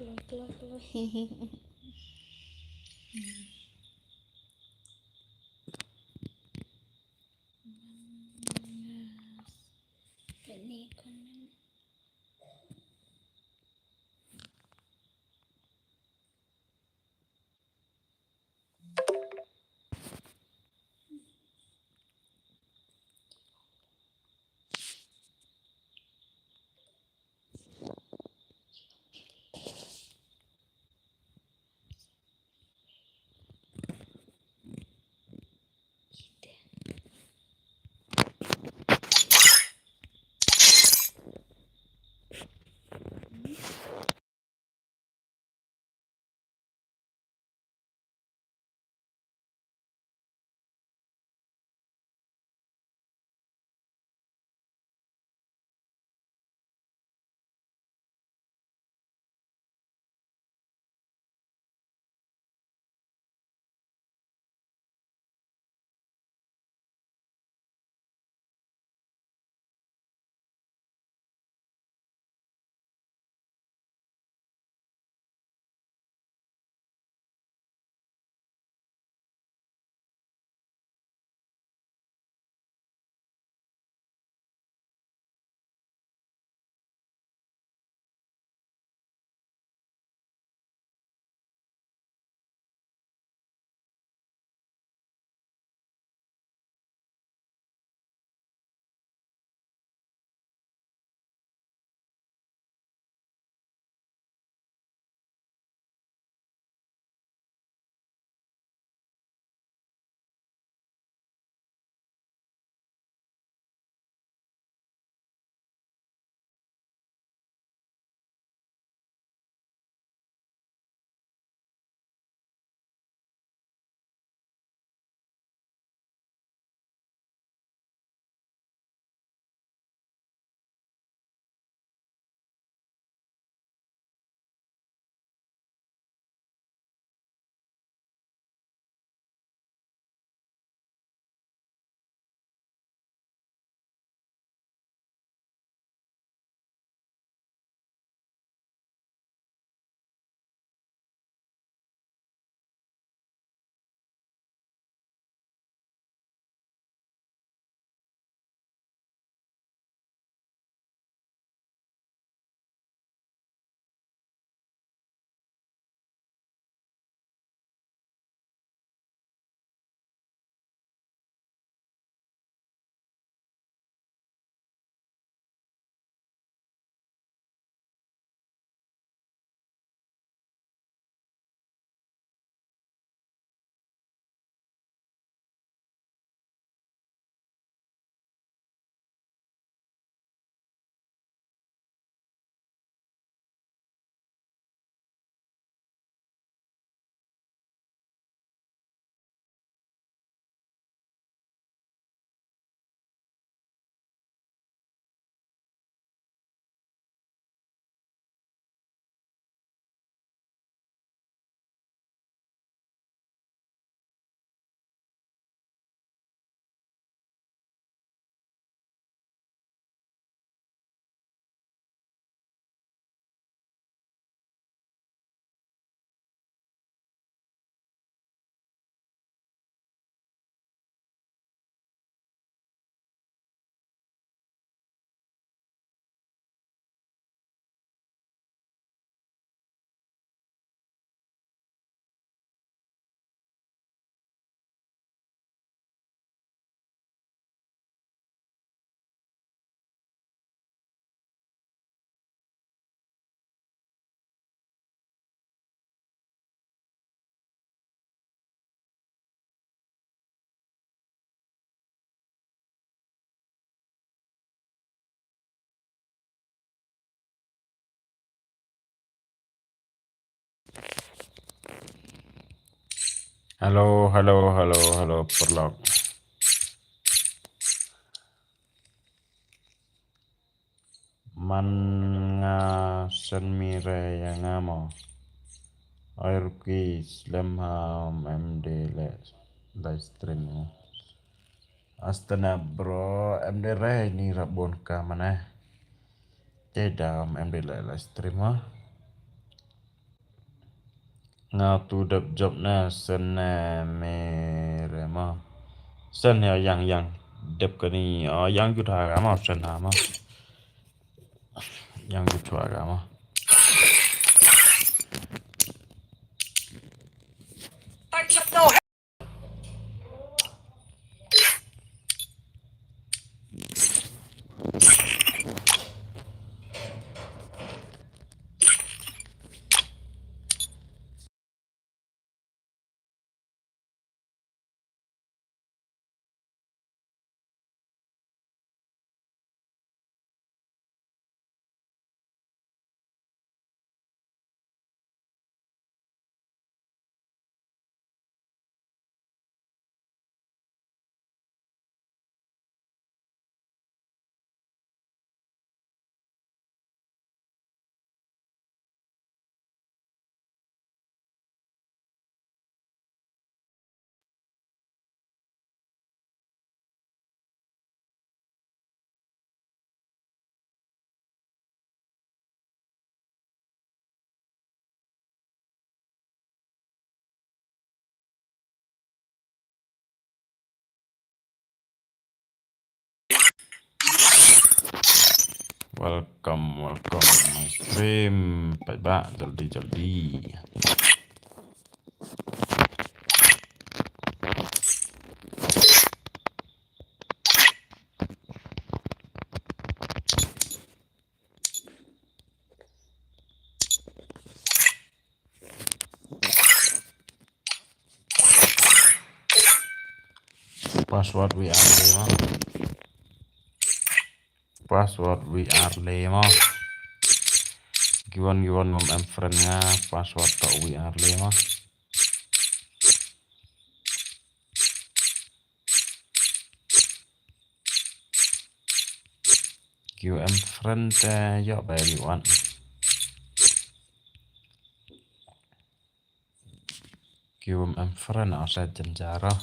Keluar. Hehehe. Ini kan Halo, Perlok. Man nga senmire yang ngamo. Airki Slemham MD live stream. Astana bro, MD re ni rabon ka mana. Jedam MD live stream ha. ngatu dap job na sen na mere ma sen ya yang dap kani yang ju tha ga ma sen na ma yang ju chwa ga ma welcome my stream pai ba jaldi password we are le ma giwan mom em friend nga password to we are le ma em friend yo ba li wan em friend asa janjara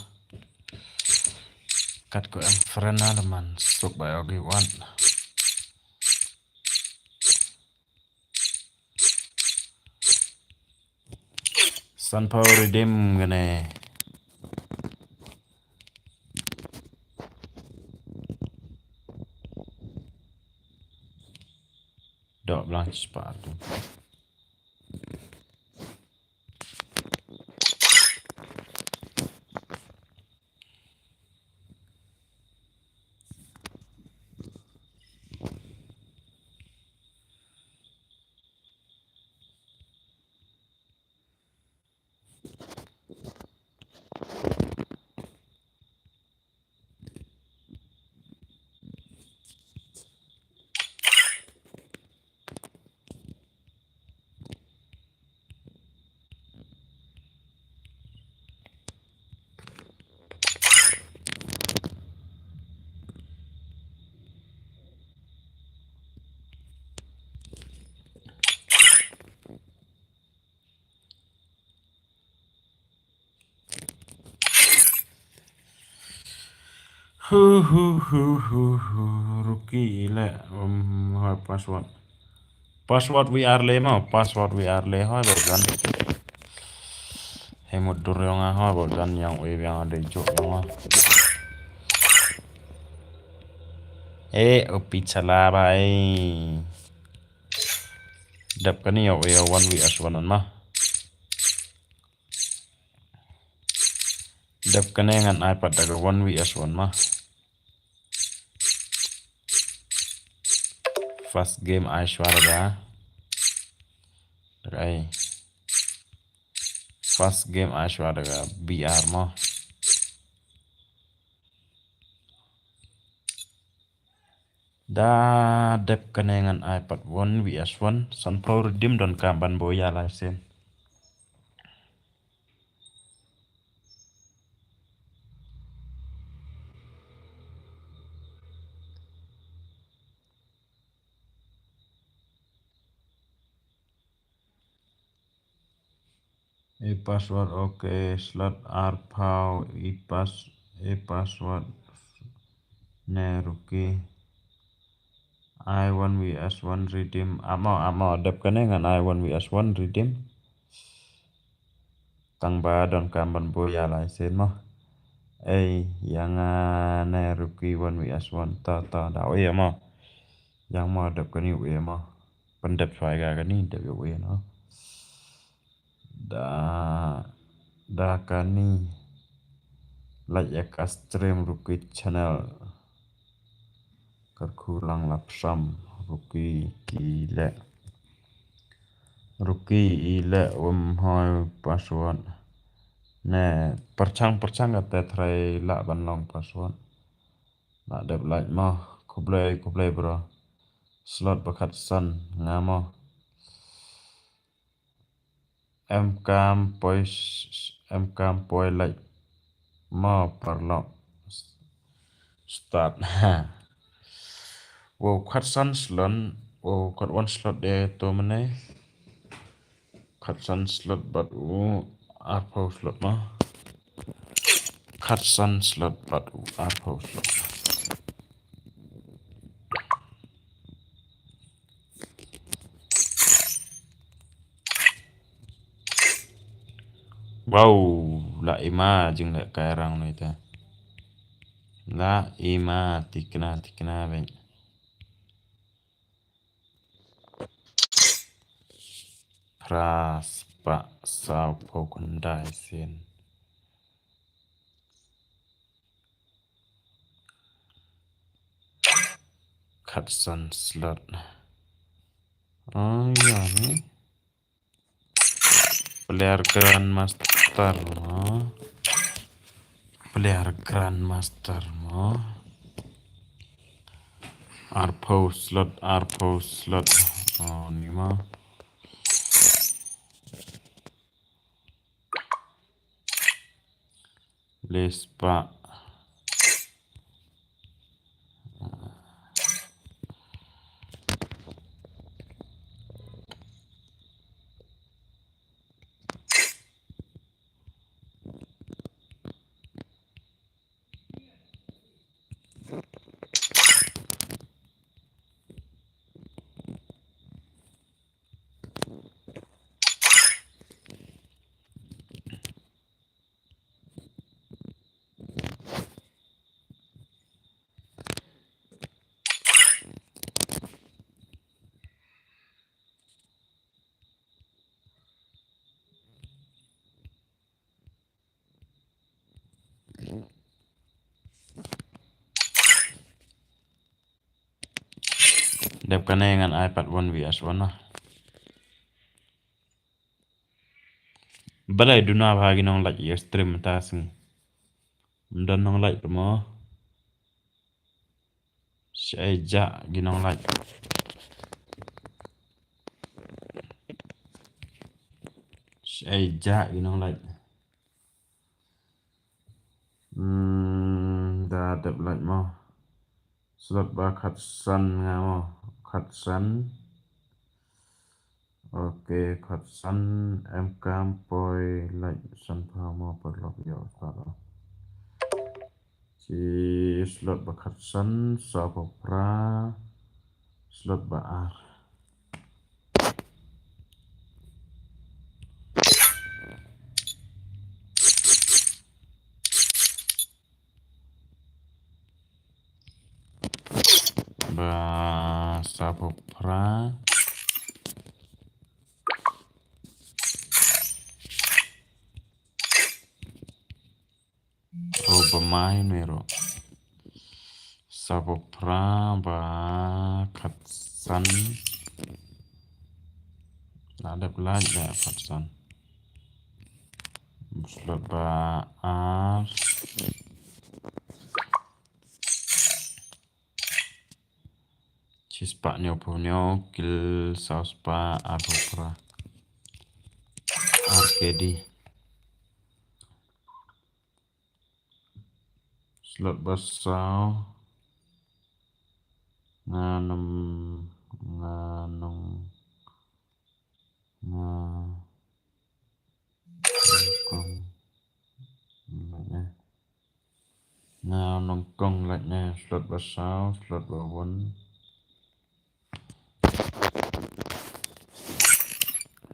kat ko em friend na man sok ba li wan Sunpower redeem gane dok blank sepatu Ruki le password we are le ma password we are le ha kan hemut dur yang ha kan yang we yang ada jok yang opi chala bai dap kani ya we one we as one ma dap kani ngan ipad daga one we as one ma first game Aishwarya Rai first game Aishwarya BR ma da dep kenengan iPad 1 vs1 sunflower dim don kamban boya live sen password oke slot arpau password neruki I1 vs1 redeem amo dep kenengan I1 vs1 redeem tăng ba đòn cam ban bôi ya lại sen mà ấy yang nè rookie one we as one ta đảo ấy mà yang mà đập cái nhiều ấy mà ban đập phải cái ní đập cái ấy nó đã cái ní like ek stream rookie channel kurang lapsam rookie ile hoi password nè perchang kata try la ban long password la dep like mo kublai bro slot bakat san ngamo em cam poi like mo perlok start wo khat san slot wo kat one slot de to mane khat san slot but wo arpo slot mo khat san slot but wo arpo slot wow la ima jing la kairang noi ta la ima tikna ben pras pa sao pokundai sen khat san slot oh ya ni player grandmaster mo arpo slot oh ni mo lespa dep kanengan iPad 1 vs 1 nah balai duna bagi nong like ya stream ta sing dan nong like mo ja ginong like ja ginong like da dep like mo slot ba khat san ngamo khat san okay khat san em cam poi like san pha mo per lok yo taro si slot ba khat san sa pra slot ba ar ba sa pra pemain mero Sabopra ba Katsan ada belajar Katsan slot ba ar cispa nyo kil saus pa Abopra arcade slot basau nganong kong lại nè slot basau slot bawon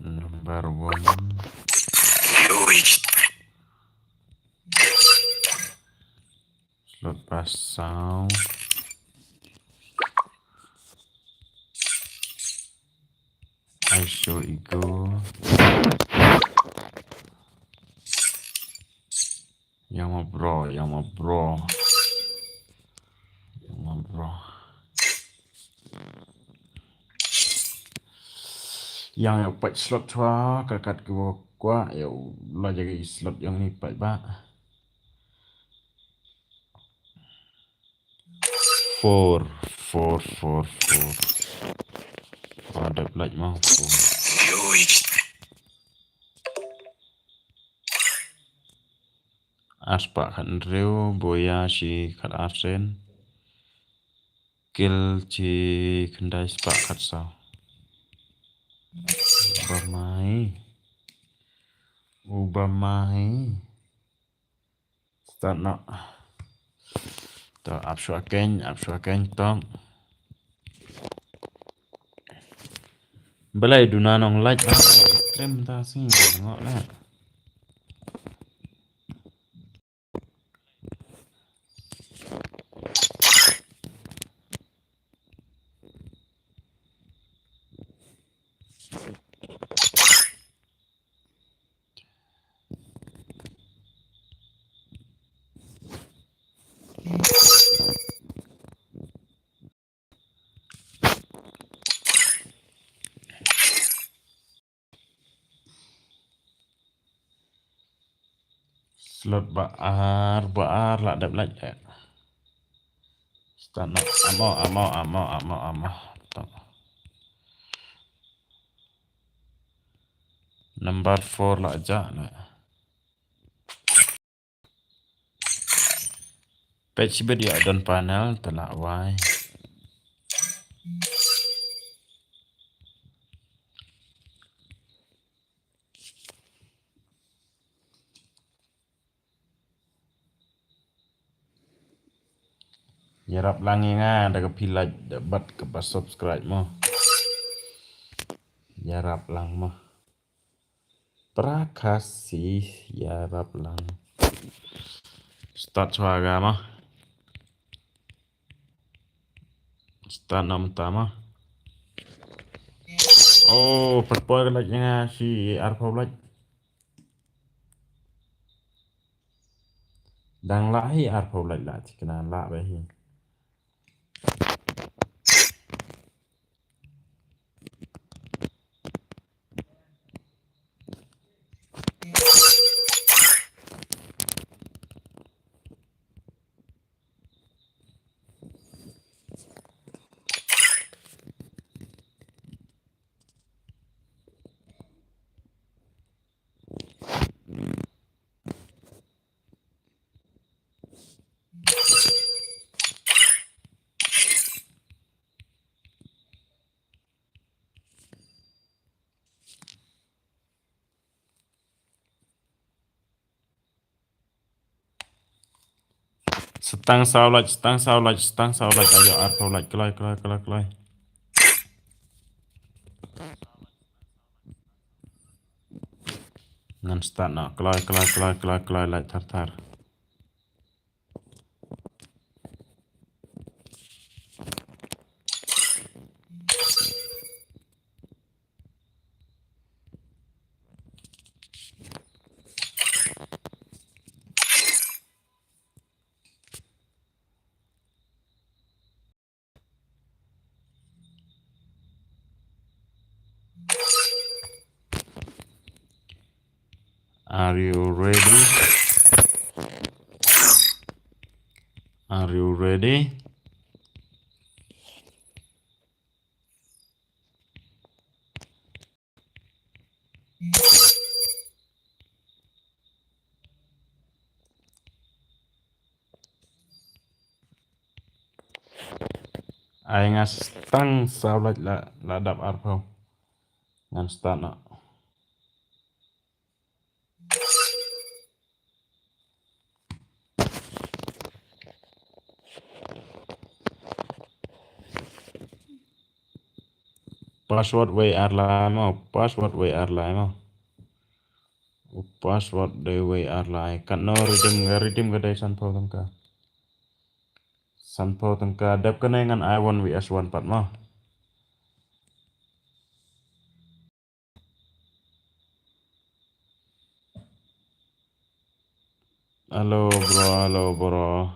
number 1 slot pasau ISO ego yang mau bro yang dapat slot chua kakat gua ya lah jadi slot yang ni pat ba 4 ada plat mau 4 aspa kan reu boya si kat arsen kil ci kendai spa kat sao ubah mai start nak to ap shua keng tong belai duna nong like stream ta sing ngok lah slot baar lah ada belanja start nak amo number 4 lah aja nak patch dia don panel telak wai Yarap langi nga ada kepilaj dapat kepas subscribe mo. Yarap lang mo. Prakasih yarap lang. Start suara mo. Start nama utama. Oh, perpoir lagi nga si Arfa lagi. Đang lãi Arfa lagi lah, kena lạ vậy. Setang sao lagi, ayo Arfa lagi, kelai. Ngan start nak, kelai lagi tar. Are you ready? Ai ngas tang sao lagi la dap Arfa. Ngan start nak. Password WR lah mau. password the way airline kan no redeem ga dai sanpo tangka dap kana ngan i1 vs1 pat ma halo bro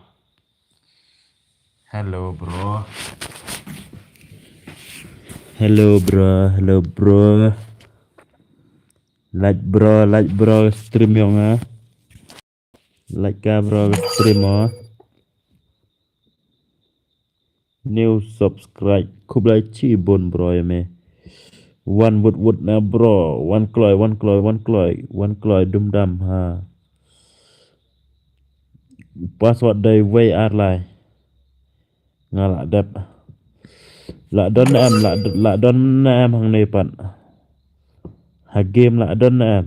hello bro like bro stream yang like ka bro stream new subscribe kublai chi bon bro ya me one wood na bro one kloy dum dam ha password day way airline ngala dap la don em hang ne pan ha game la don em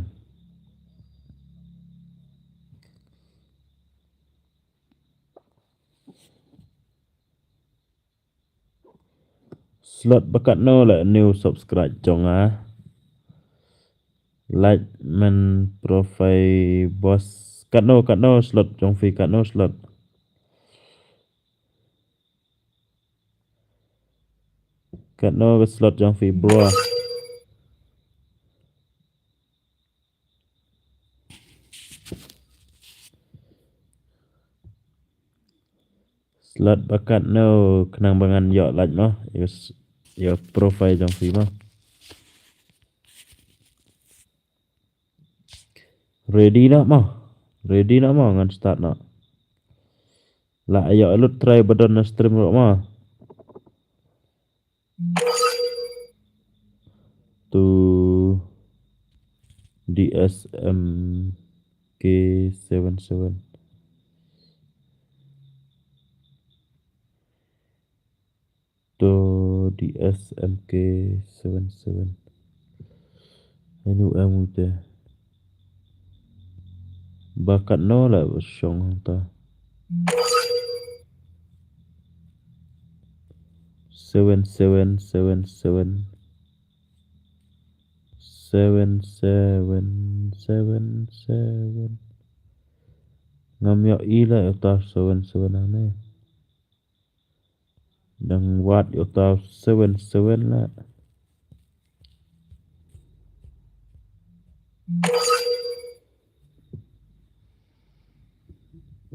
slot bakat no la new subscribe jong like man profile boss kat no slot jong fi kat no slot jong fi bro slot bakat no kenang bangan yo like no your profile jong fi ma ready nak ma ngan start nak la ayo lu try badon na stream ro ma tu DSM K77 to DSM K77 anu amute bakat no la syong ta 7777 ngam yo ila ta 77 ane dang wat yo ta 77 la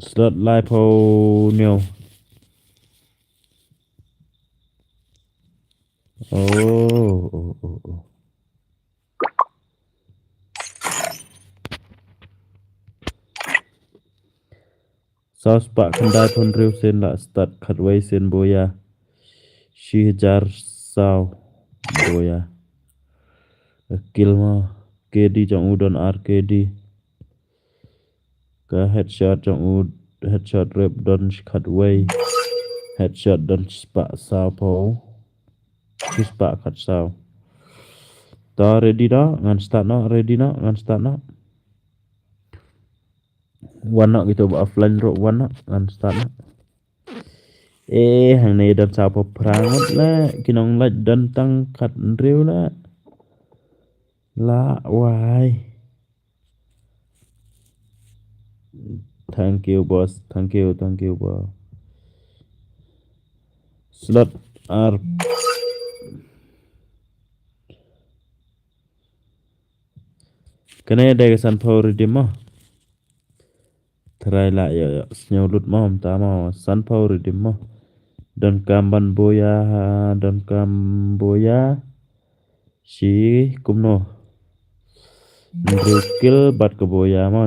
slot live ho neo oh Saus pak kendai pun riu sen la start khat wai sen boya shijar sao boya kill ma KD jong udon RKD ka headshot jong headshot rep don khat wai headshot don spak sao po spak khat sao ta ready da ngan start na one gitu offline ro one ngan start na hang này dan sao po prangot la kinong la dan tang khat riu la why thank you boss thank you boss slot are kene de san power di mo try la yo snyolut mo ta mo san power di mo don kamboya si kumno Nrukil bat keboya mo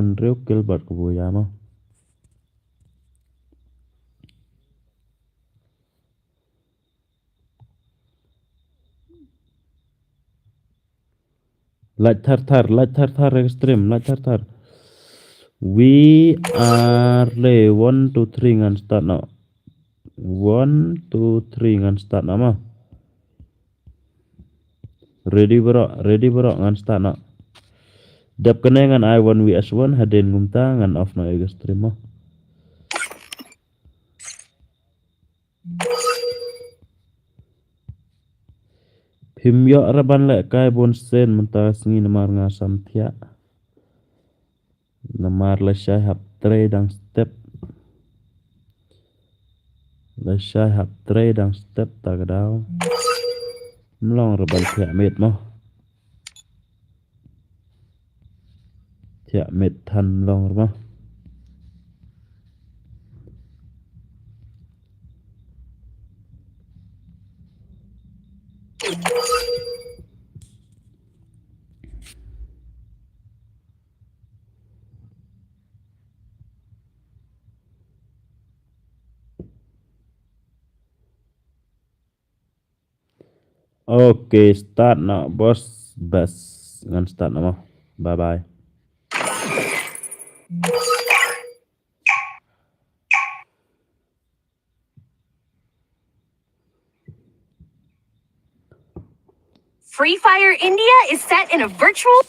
Light thar extreme light thar we are le 1 2 3 ngan start now 1 2 3 ngan start nama ready bro ngan start now dap kena ngan i1 vs1 haden ngumta ngan off na extreme mo Himyo raban le kai bon sen mentas ngin mar nga samthia Namar lesai hap tre dang step. Lesai hap tre dang step tagadao. Mlong rebal thiak mệt mo. Thiak mệt than long mo. Okay, start now, boss. Best ngan start now. Bye bye. Free Fire India is set in a virtual.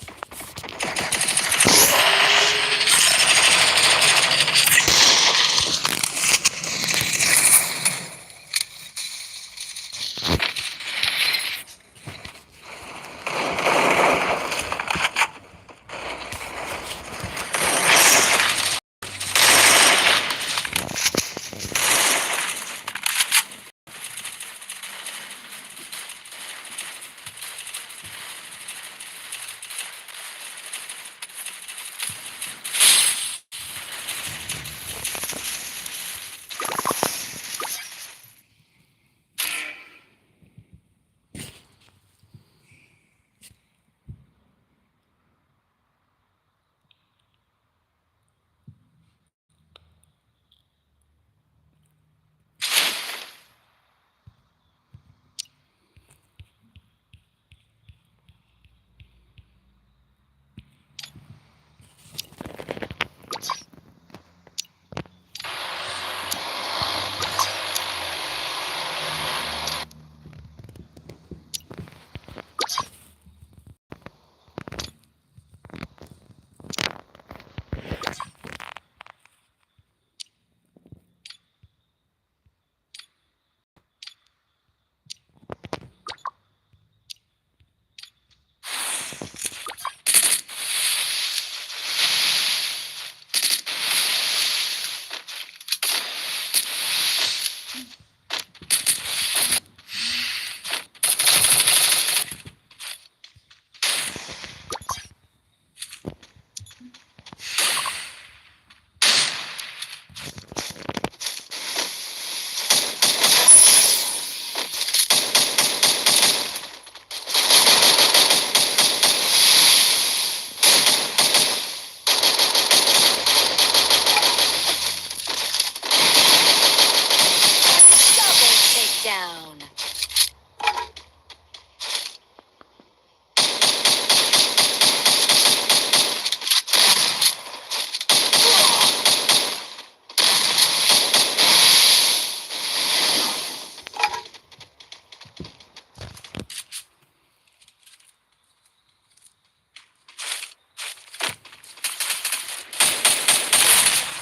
Double takedown.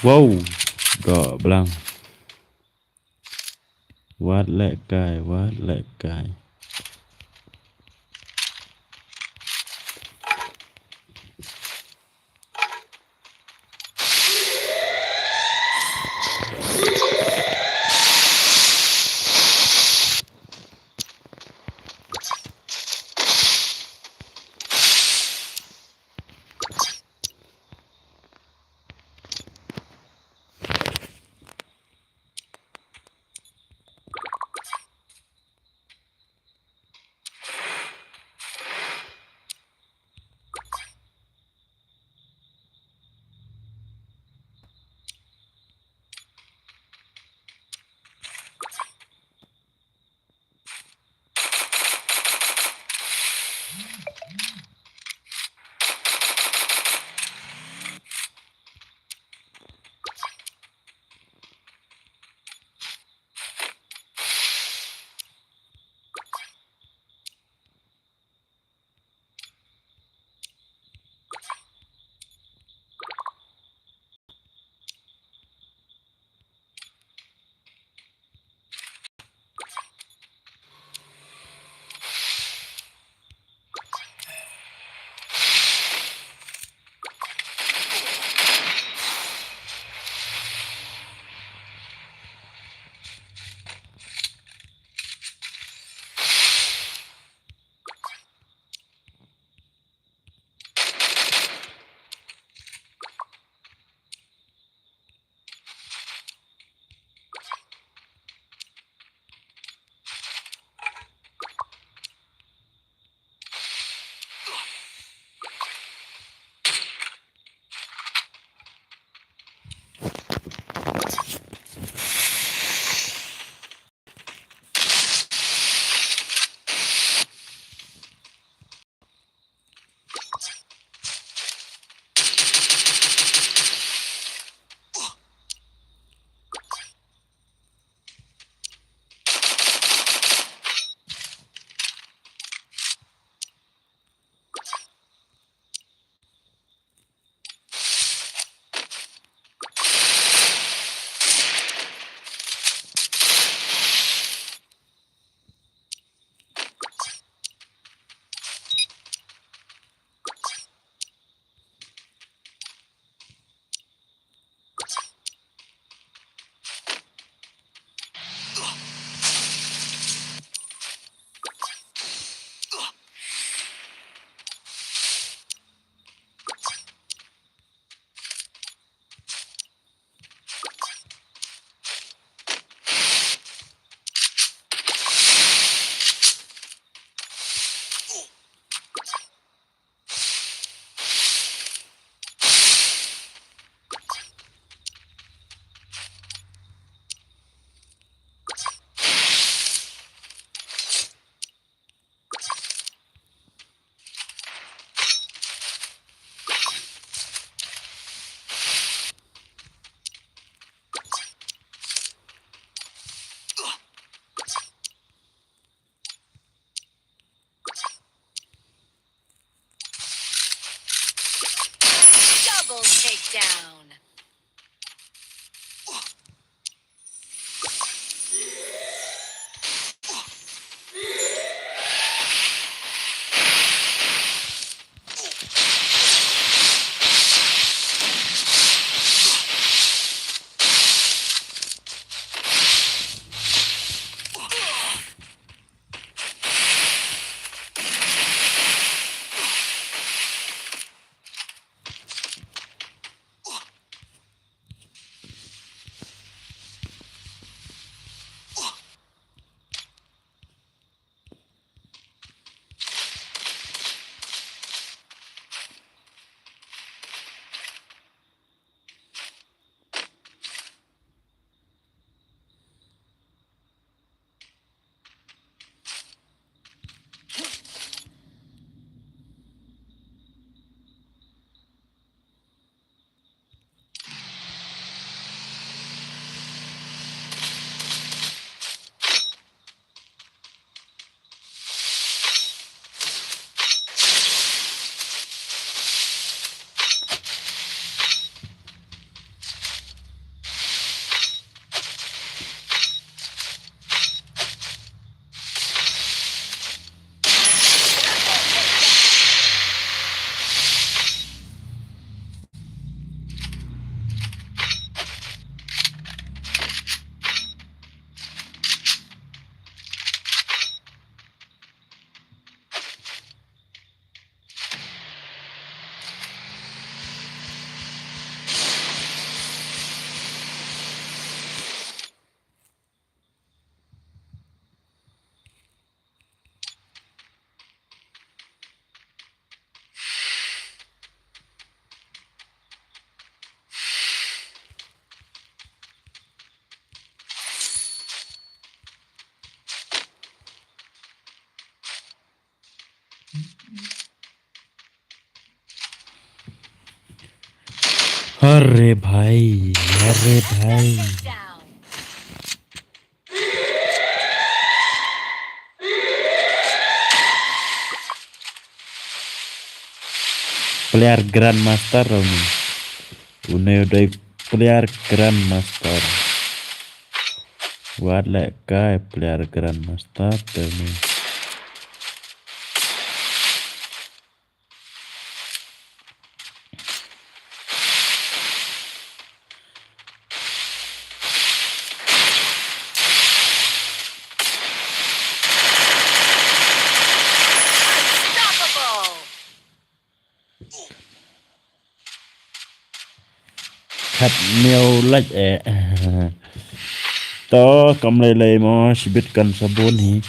Wow, gõ blang. Quát lẹ cài. down. अरे भाई अरे भाई Down. player grandmaster ini udah player grandmaster wala kai player grandmaster ini Unstoppable. khát nêu lách to cầm lấy lấy mà chỉ biết cần sabun hi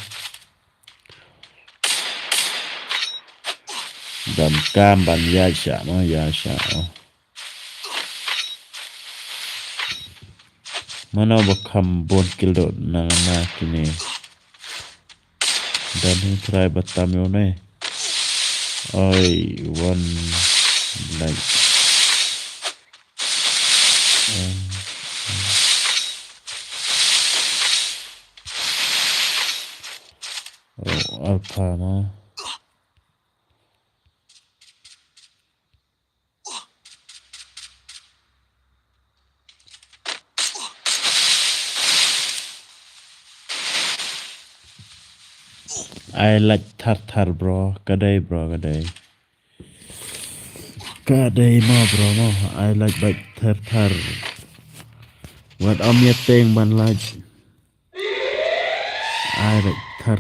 đầm cam bàn ya sha mana bakam bon kilo na kini dan hi try batam yo ne oi one like alpha ma I like thar bro kadai ma bro ma I like thar what am ya teng ban like I like thar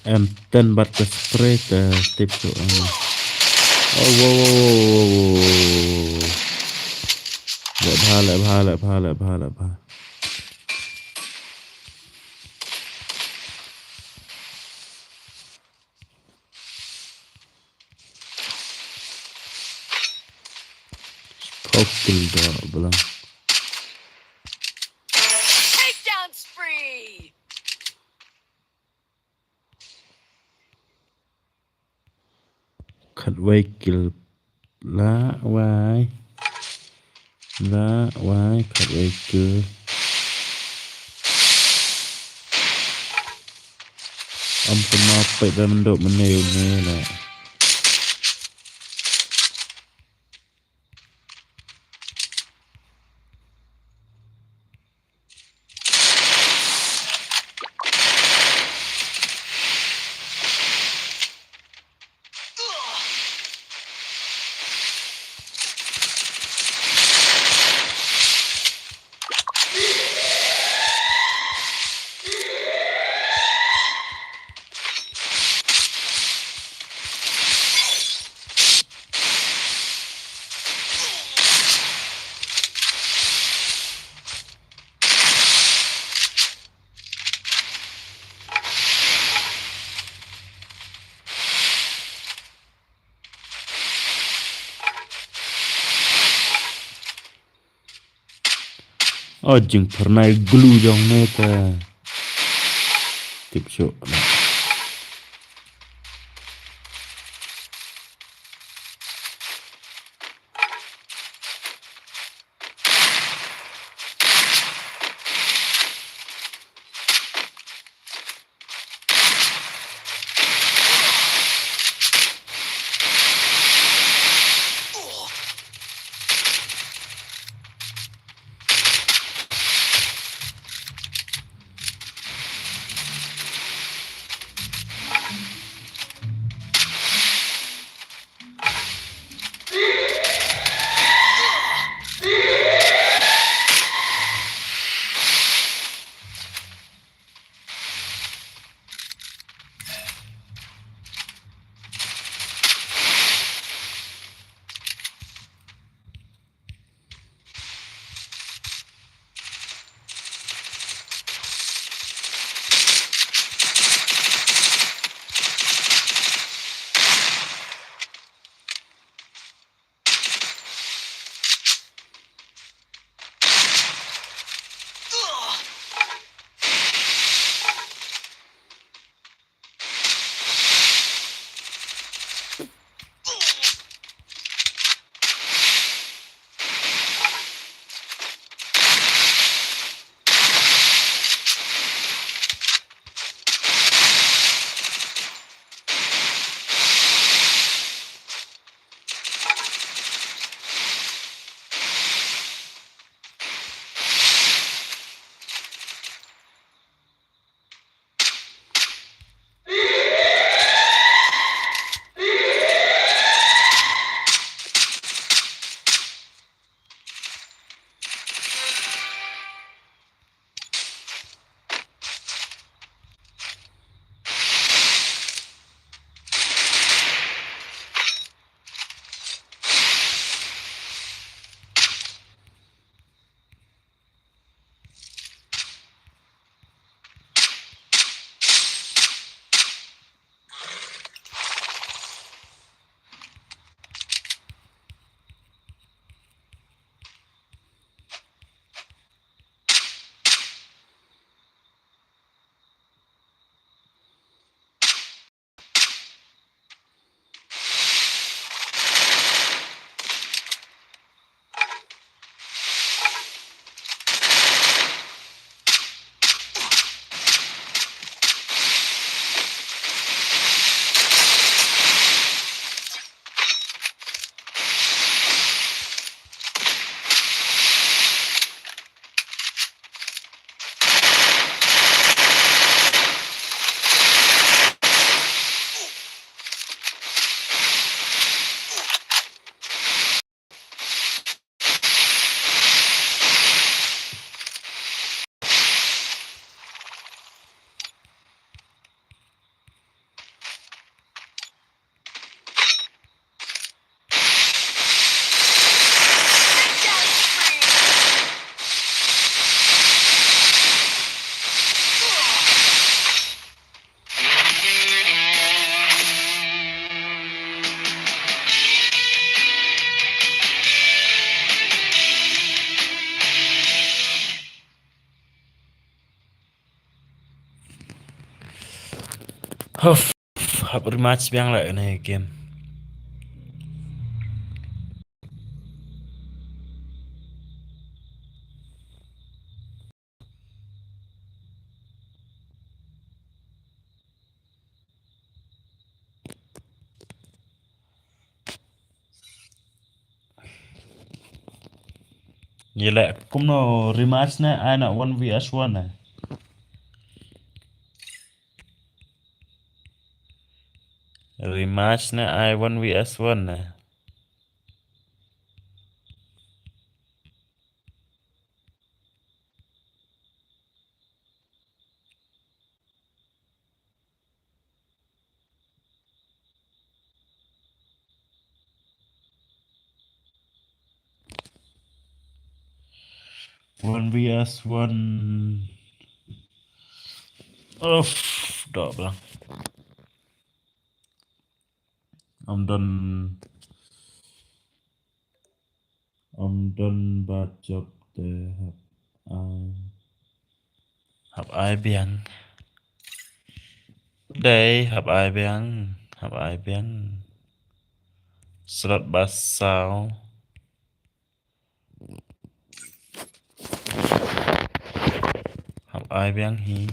em tên bắt cái spray tiếp tục oh wow lại pha Kokil da bilang Takedown spree. khat wai kill lá vái khắp ấy cứ ông có nó phải ra mình độ mình nêu nè là chừng phần này glue trong nè ta tiếp chỗ Huff, rematch biang lại này game Vậy là cũng nó rematch nè, ai nào 1 vs 1 nè. Rematch nè, ai 1 vs 1 nè. One vs one. Uff, đọc lang. I'm done bad job there. Have I been? Đây, have I been? Have I been? Slot bus sao? Have I been he?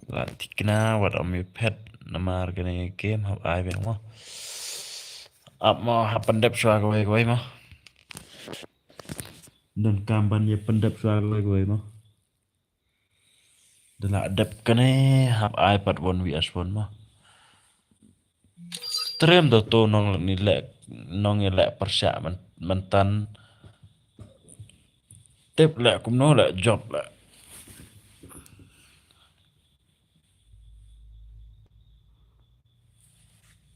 Là thích na what am you pet? Nama gani game have I been mo? Up mo have pendep suara gue mo. Dan kamban ya pendep suara gue mo. Dala adap kene have iPad 1 vs 1 mo. Trem do to nong ni lek nong ni lek persya mentan tip lek kum no lek job lek.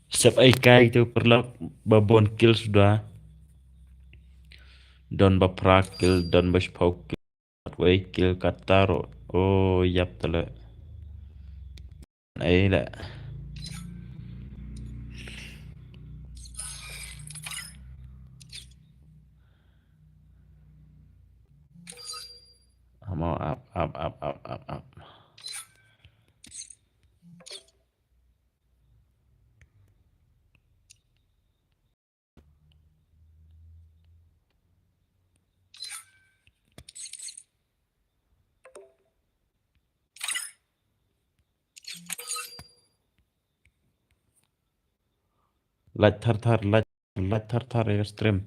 Sep ai kai tu perlu babon kill sudah. Don bapra kill don bespau kill way kill kataro. Oh yap tele. Ai lek. Mau up. Lach thar ya stream.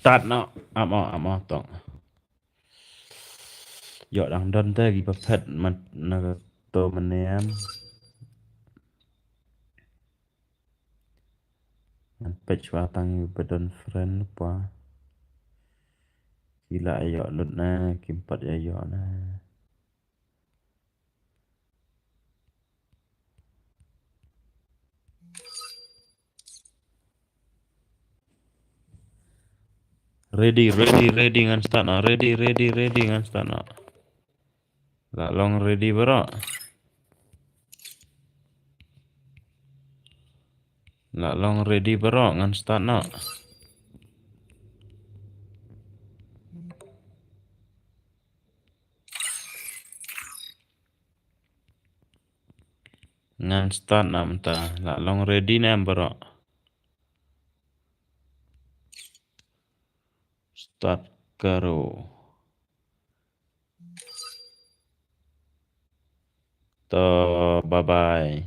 Start no. Amo tong. Yo dang don te gi papet man na to manem. Man page watang yu bedon friend pa. Gila ayo lut na kimpat ayo na. Ready ngan start na. Ready ngan start na. La long ready bro. La long ready bro ngan start na. Ngan start na menta. La long ready na bro. Start karo. To bye bye.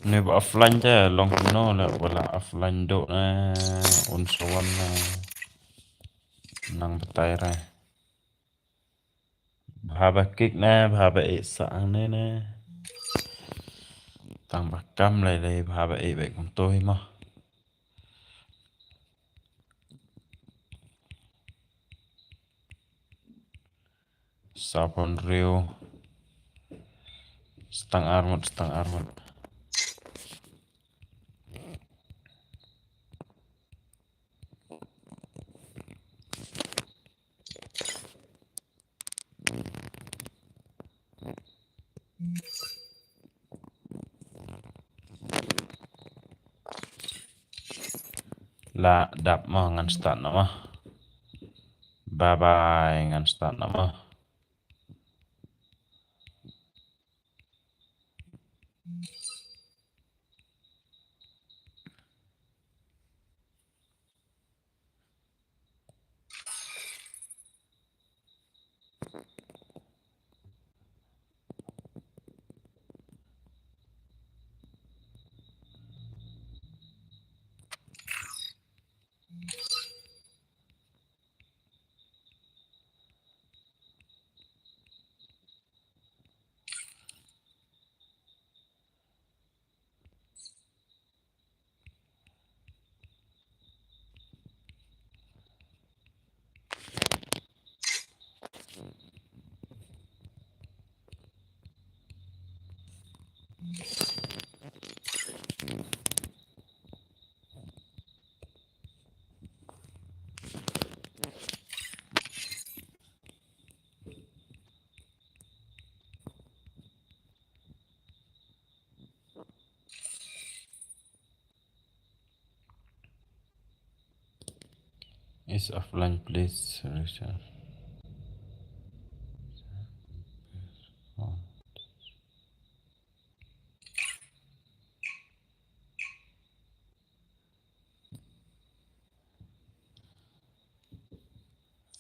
Nếu offline chứ long nó là gọi là offline độ na on số one na năng tay ra bà kích na bà bệ sáng nè nè tăng bạc cam lại đây bà bệ vậy của tôi mà sapon rio setang armut là đạp mà ngăn start mà bye bye ngăn start mà is offline please Richard.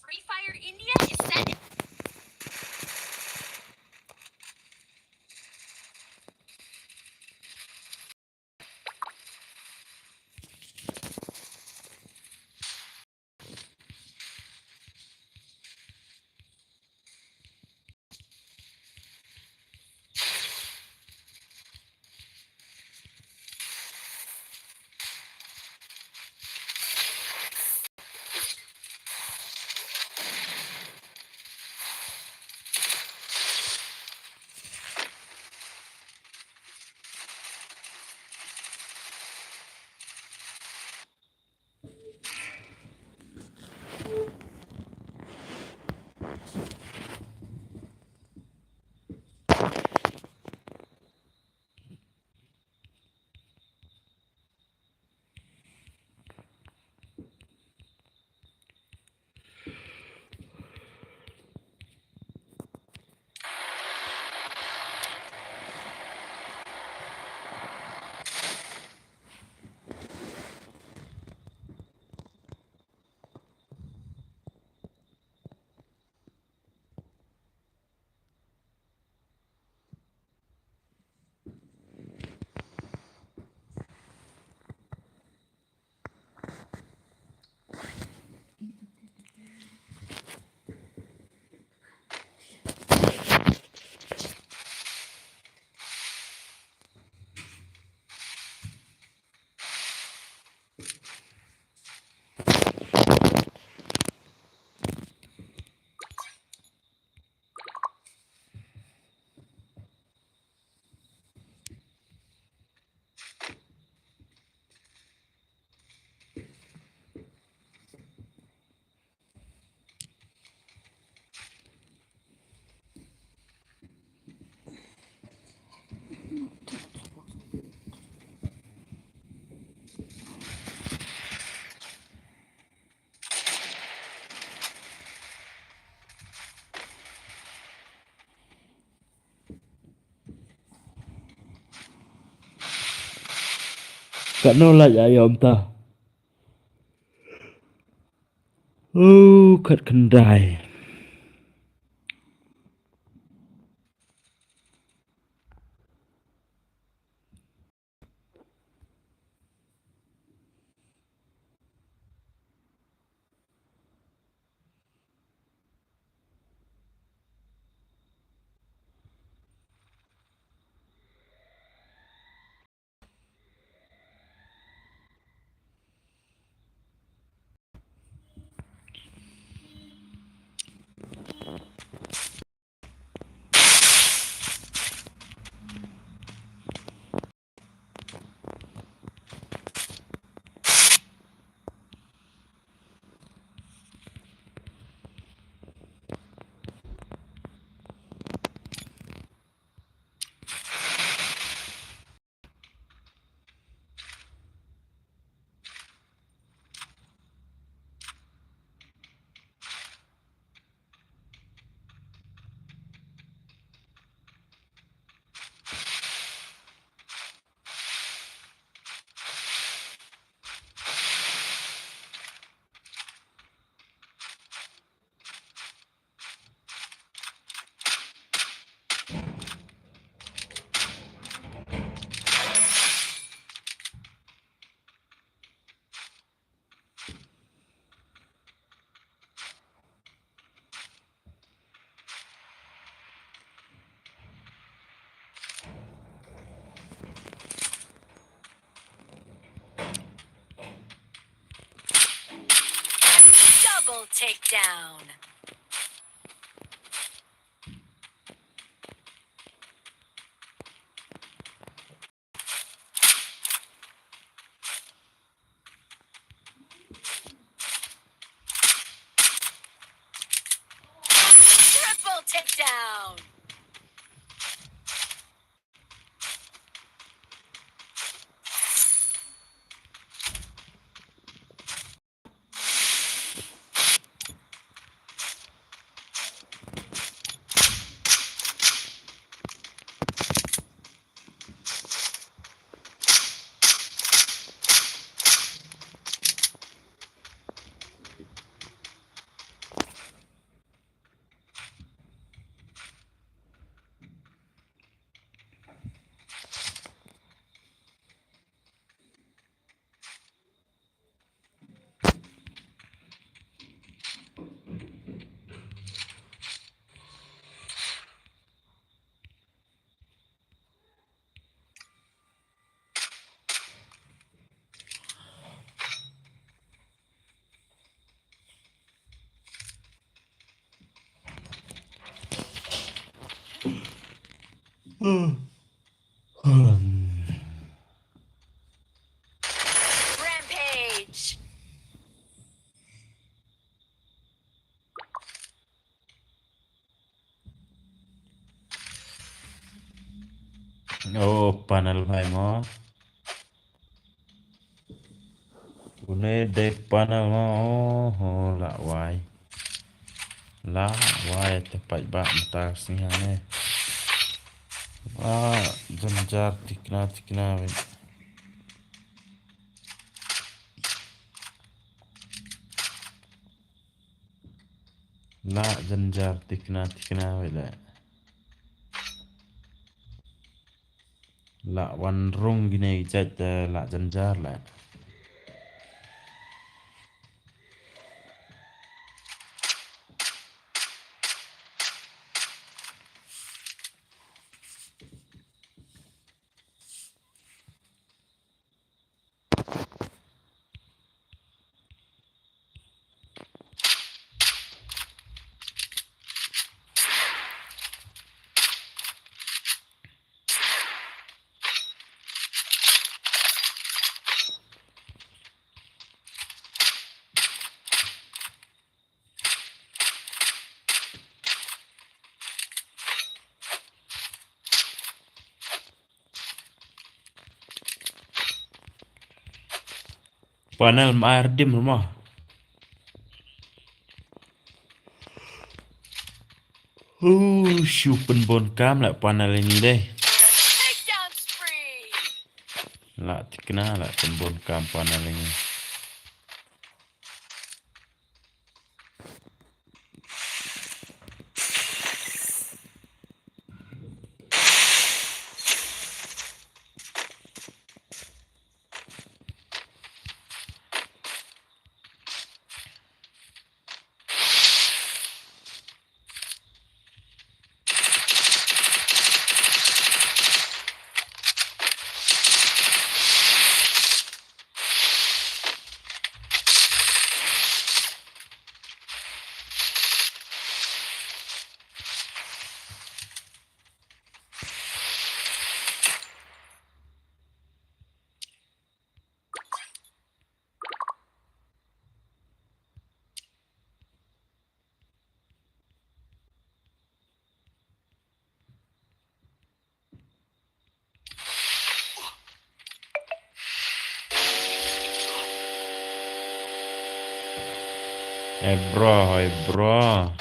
Free Fire India is set. Cả nó là vậy ông ta khất khẩn đài Triple takedown. Triple takedown. Rampage. Oh, panel भाइ म कुनै देख panel म oh la wai tepat ba mata singane janjar tikna we la janjar tikna we la wan rung gine jat la janjar la panel maar dim mo Syupen bon cam lại panel ini deh. Takedown spree. Lại tikna lại pen bon cam panel ini. Bro.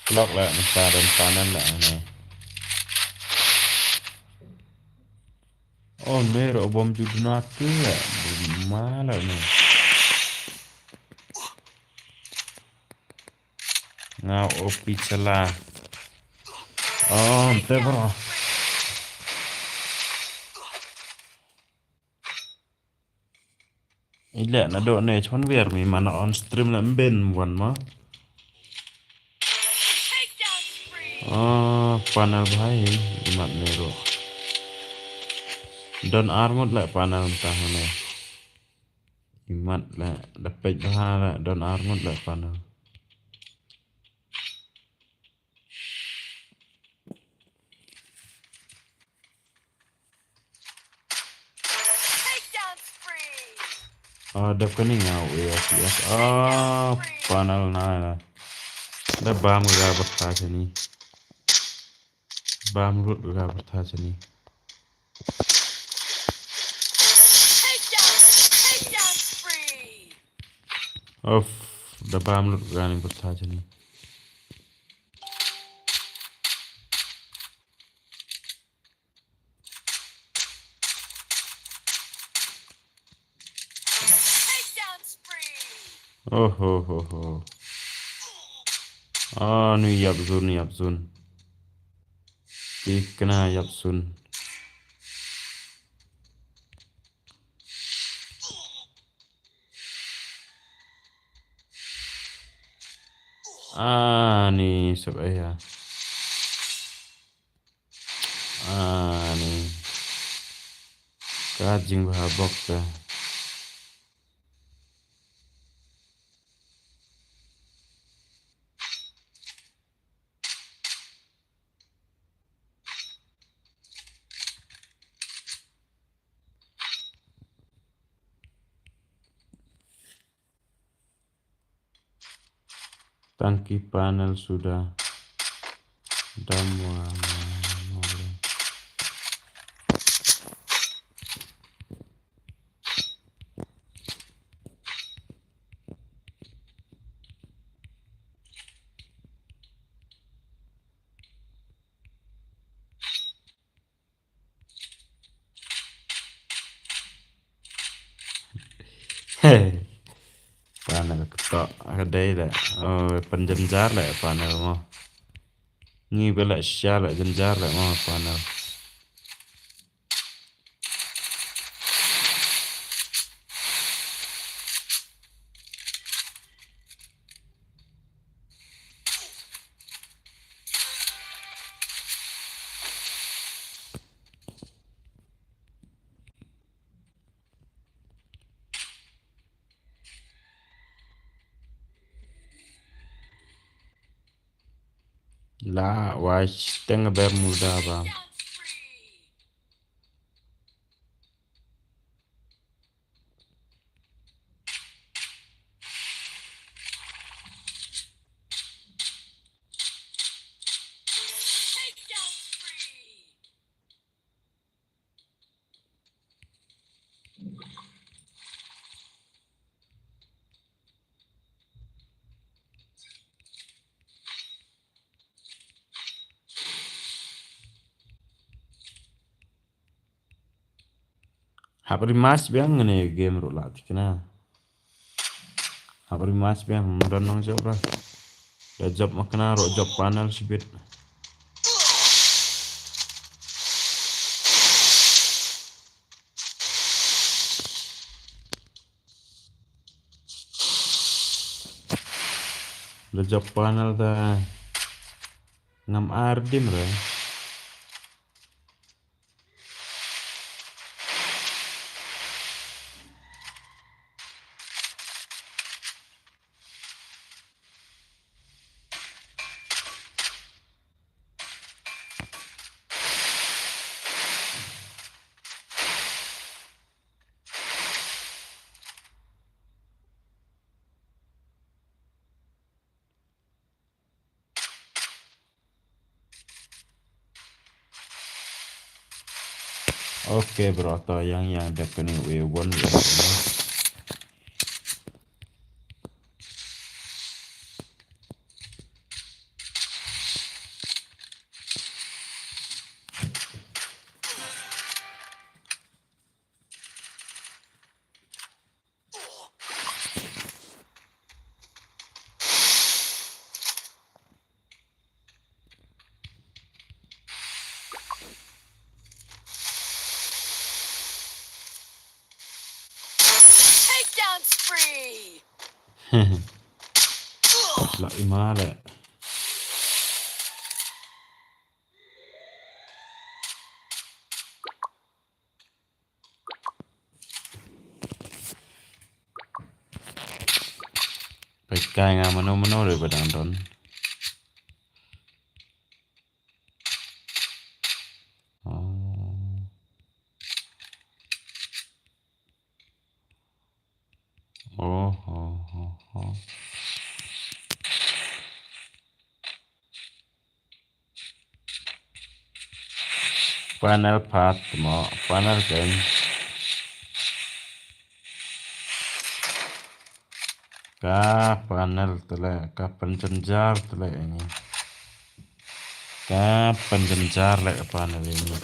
Block lại masa dan panan lah ni. Oh, mero bom juduna tu ya. Malah ni. Ngau opi celah. Oh, ente bro. Ile na do ne chon wer mi mana on stream la ben wan ma. Oh, panel bahaya imat nero. Don armut lah panel entah mana. Imat lah dapat bahaya don armut lah panel. Takedown spree. Oh, dapat ni ngau yes. Oh, panel na. Dah bam gak bertas ni. Bam lut gak bertas ni. Takedown spree. Of, dah bam lut gak ni bertas ni. Takedown spree. Oh. Ah, ni yap zun. Kena yap sun. Ah, ni sebaya. Ah, ni. Kajing bahabok ka. Tangki panel sudah damuan. Hei, panel ketok kedai lah. Oh, penjenjar lah panel mo. Ni belak syar lah jenjar lah mo panel. La, waj tengah bermuda bang. Takedown spree. Takedown spree. Habari mas biang ni game rulat kena. Habari mas biang mudah nong job lah. Dah job makna ro job panel sibit. Dah job panel dah ngam ardim re. Oke bro, atau yang ada kini W1 ya. Takedown spree. Lah imale. Kaya nga mano rin ba doon? Oh. Panel path mo, panel game. Ka panel tele, ka penjenjar tele ini. Ka penjenjar le panel ini.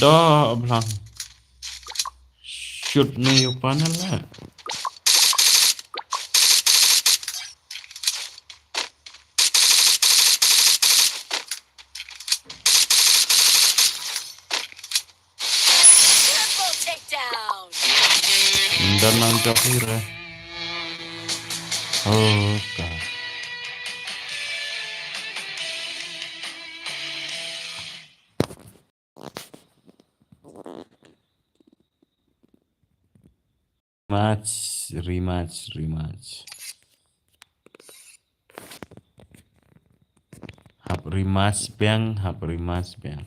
Do bilang shoot nih panel lah. Triple takedown. Dan nanti akhirnya. Oh, God. Rematch. Hap rematch bang.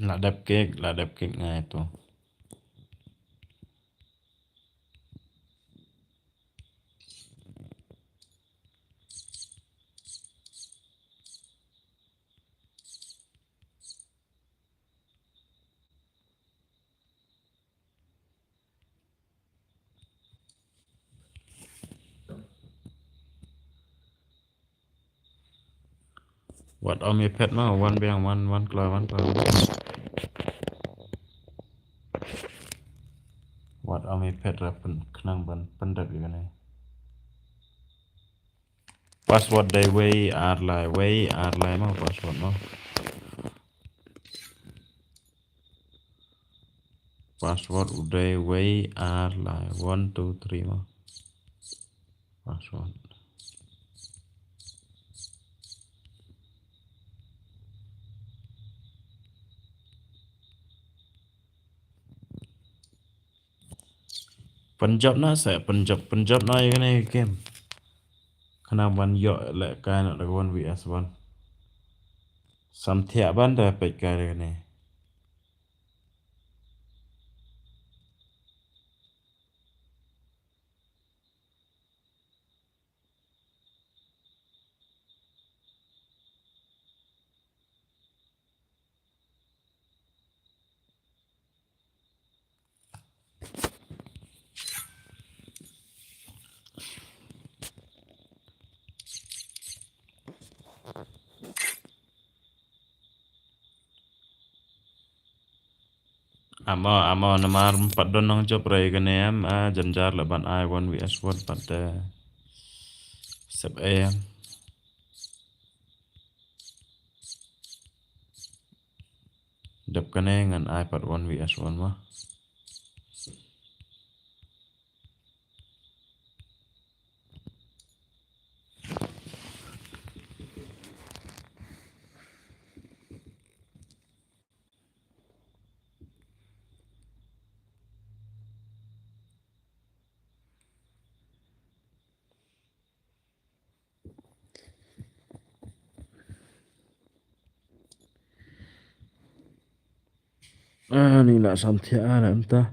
Ladap cake ngay itu. What om pet mah one bang one keluar. What om pet rapen kenang ban pendat gini. Password day way arlai mah password mah. Password udah way arlai 1 2 3 mah. Password. Punjab na saya Punjab na ini game. Kenang ban yo le kai nak lawan VS1. Samthia ban dah pek kai ni. Amo namar padon nong job rai kene am janjar laban I 1 VS1 pada sep am. Dap kene ngan I pad 1 VS1 mah. Ni nak samthia nak entah.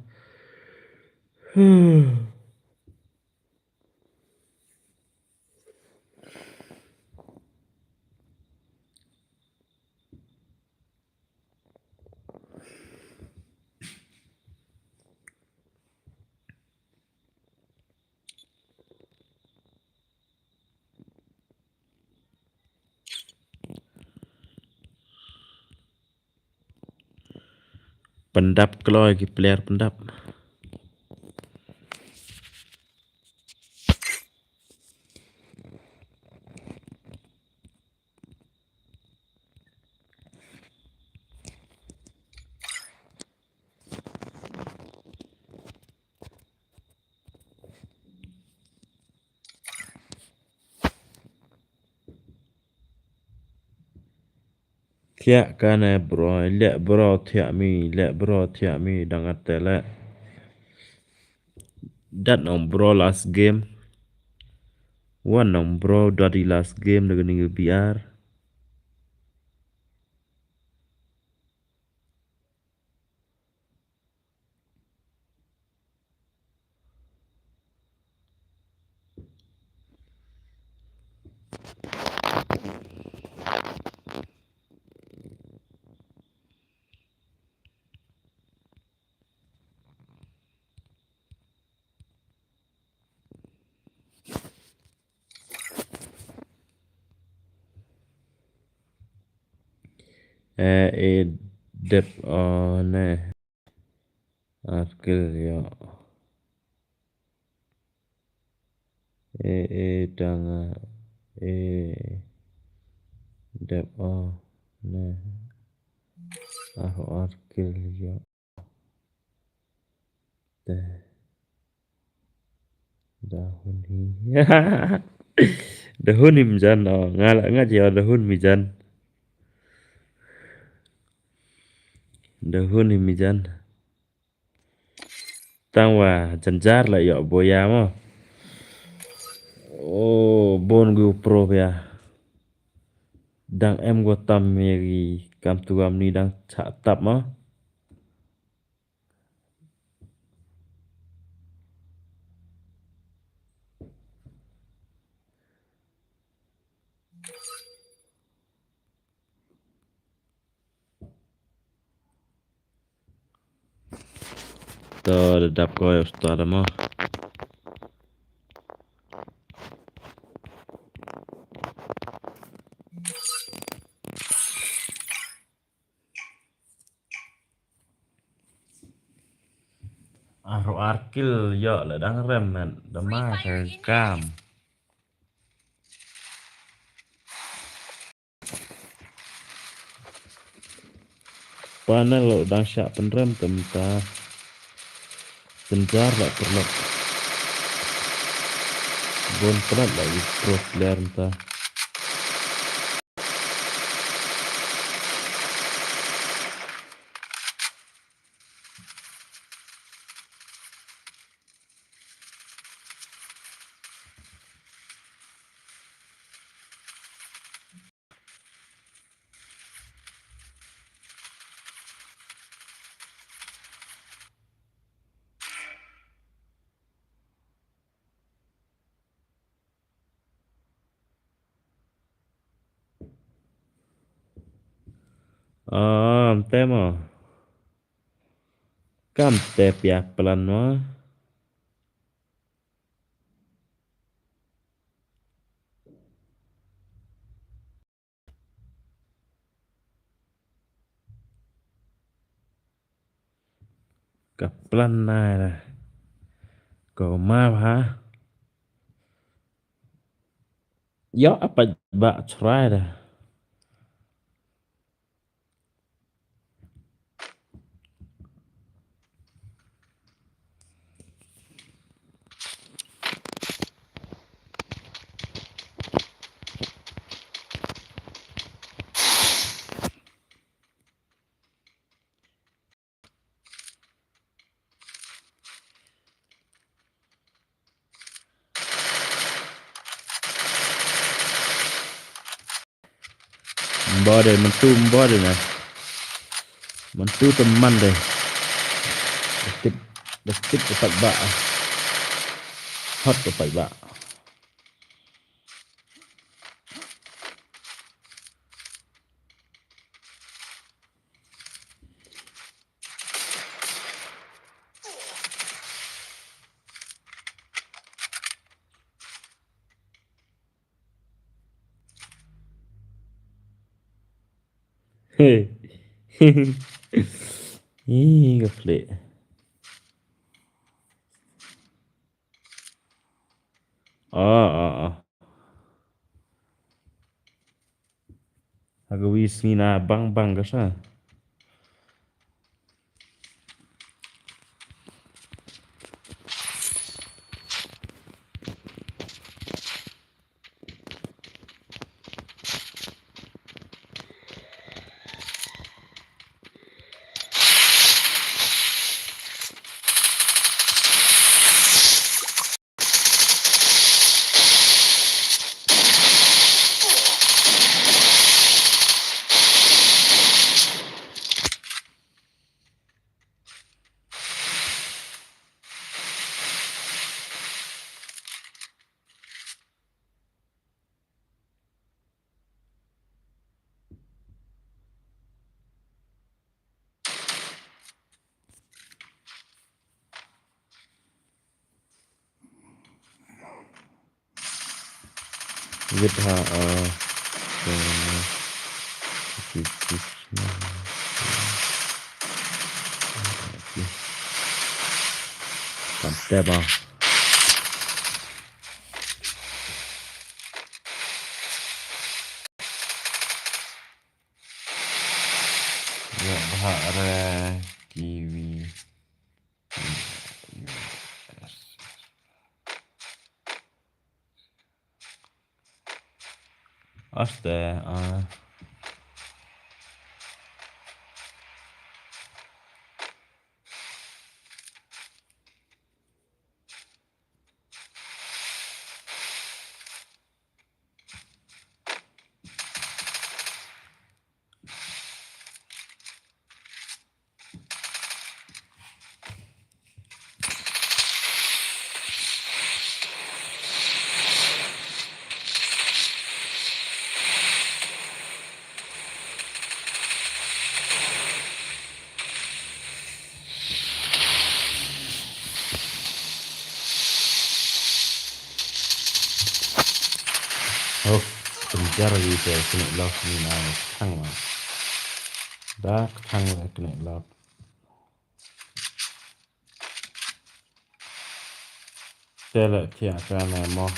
Pendap keluar lagi player pendap. Thiak kana bro, lek bro thiak mi dengan tele. Dat nong bro last game. One nong bro dari last game dengan nge biar. Dep ne arkel ya. Danga dep ne arkel ya. Dahun hi. Dahun himjan ngala ngaji dahun mijan. Dahun himijan. Tangwa janjar la ya boya mo. Oh, bon gu pro ya. Dang em go tam meri kam tuam ni dang chak tap mo. To dap ko ya ustad mo. Aro arkil ya la dang rem men dama gam. Pana lo dang syak penrem temta. Janjar la perlu. Bon pelat lagi pro player entah. Tema. Kam te pia pelan mo. Kaplan nai lah. Kau ma ha. Ya apa bak try dah. Mbode mentu mbode nah. Mentu teman deh. Detik dapat bak. Hot dapat bak. Hei. Ih, gafle. Ah. Hagawis ni na bang ka siya. Vidha Teba. Ya bahare kiwi. Aste oh penjar gitu kena lock ni na thang mà đã thang lại kena lock tele thia ka na mo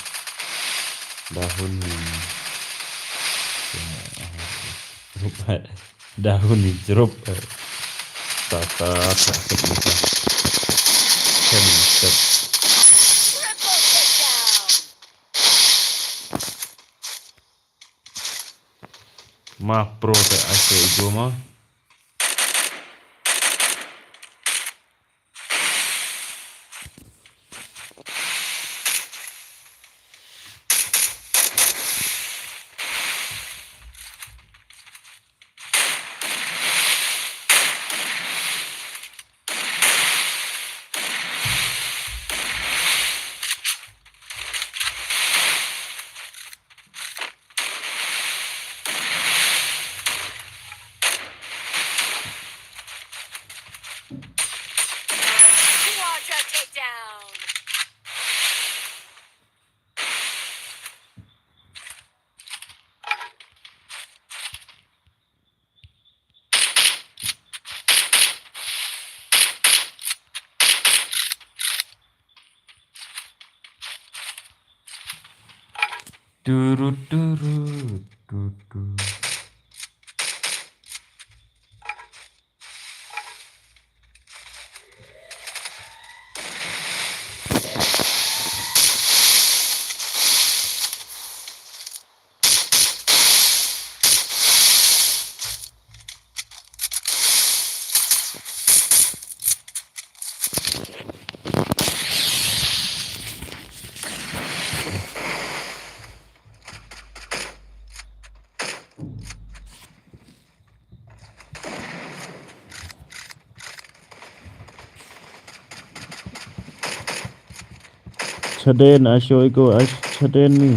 dahun dahun jeruk tata sakit muka kan step Triple takedown. ma pro te ase igoma Quadra takedown. turut Chaden asyo iko chaden ni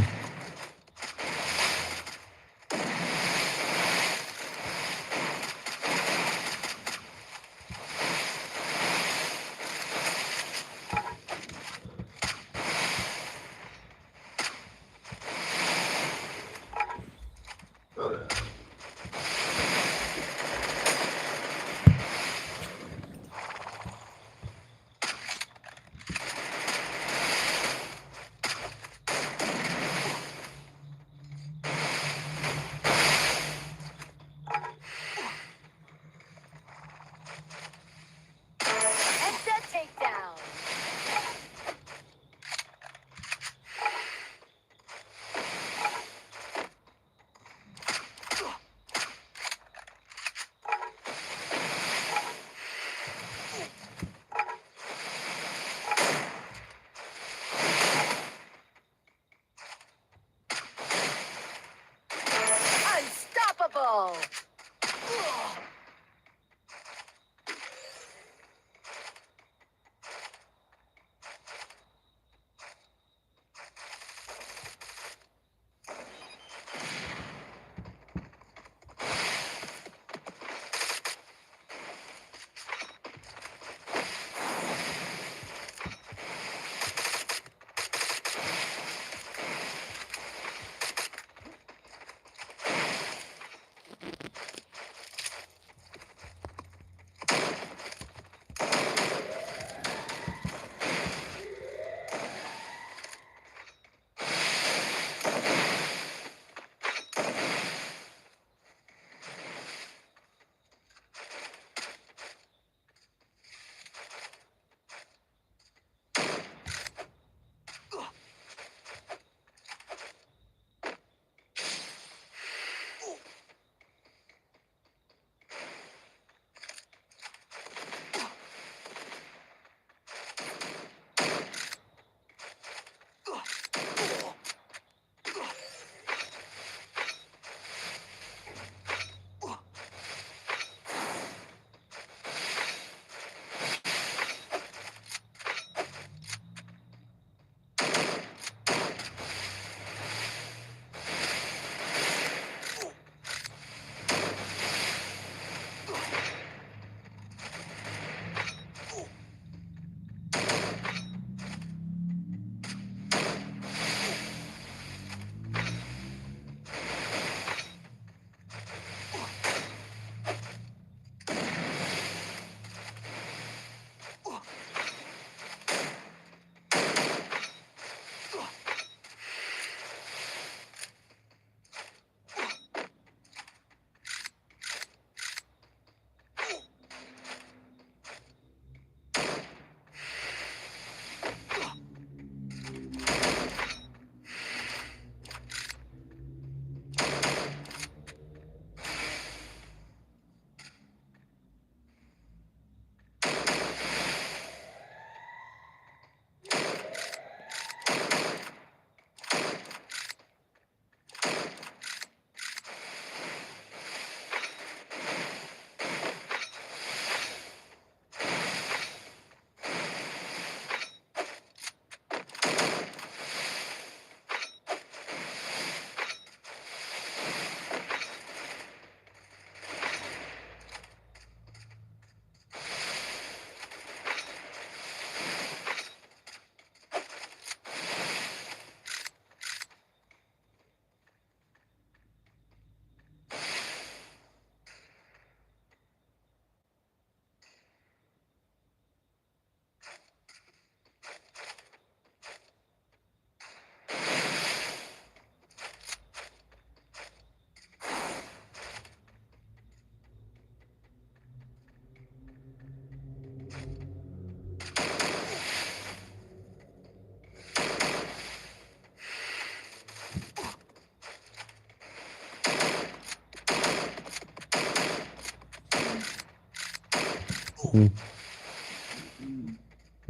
Mm.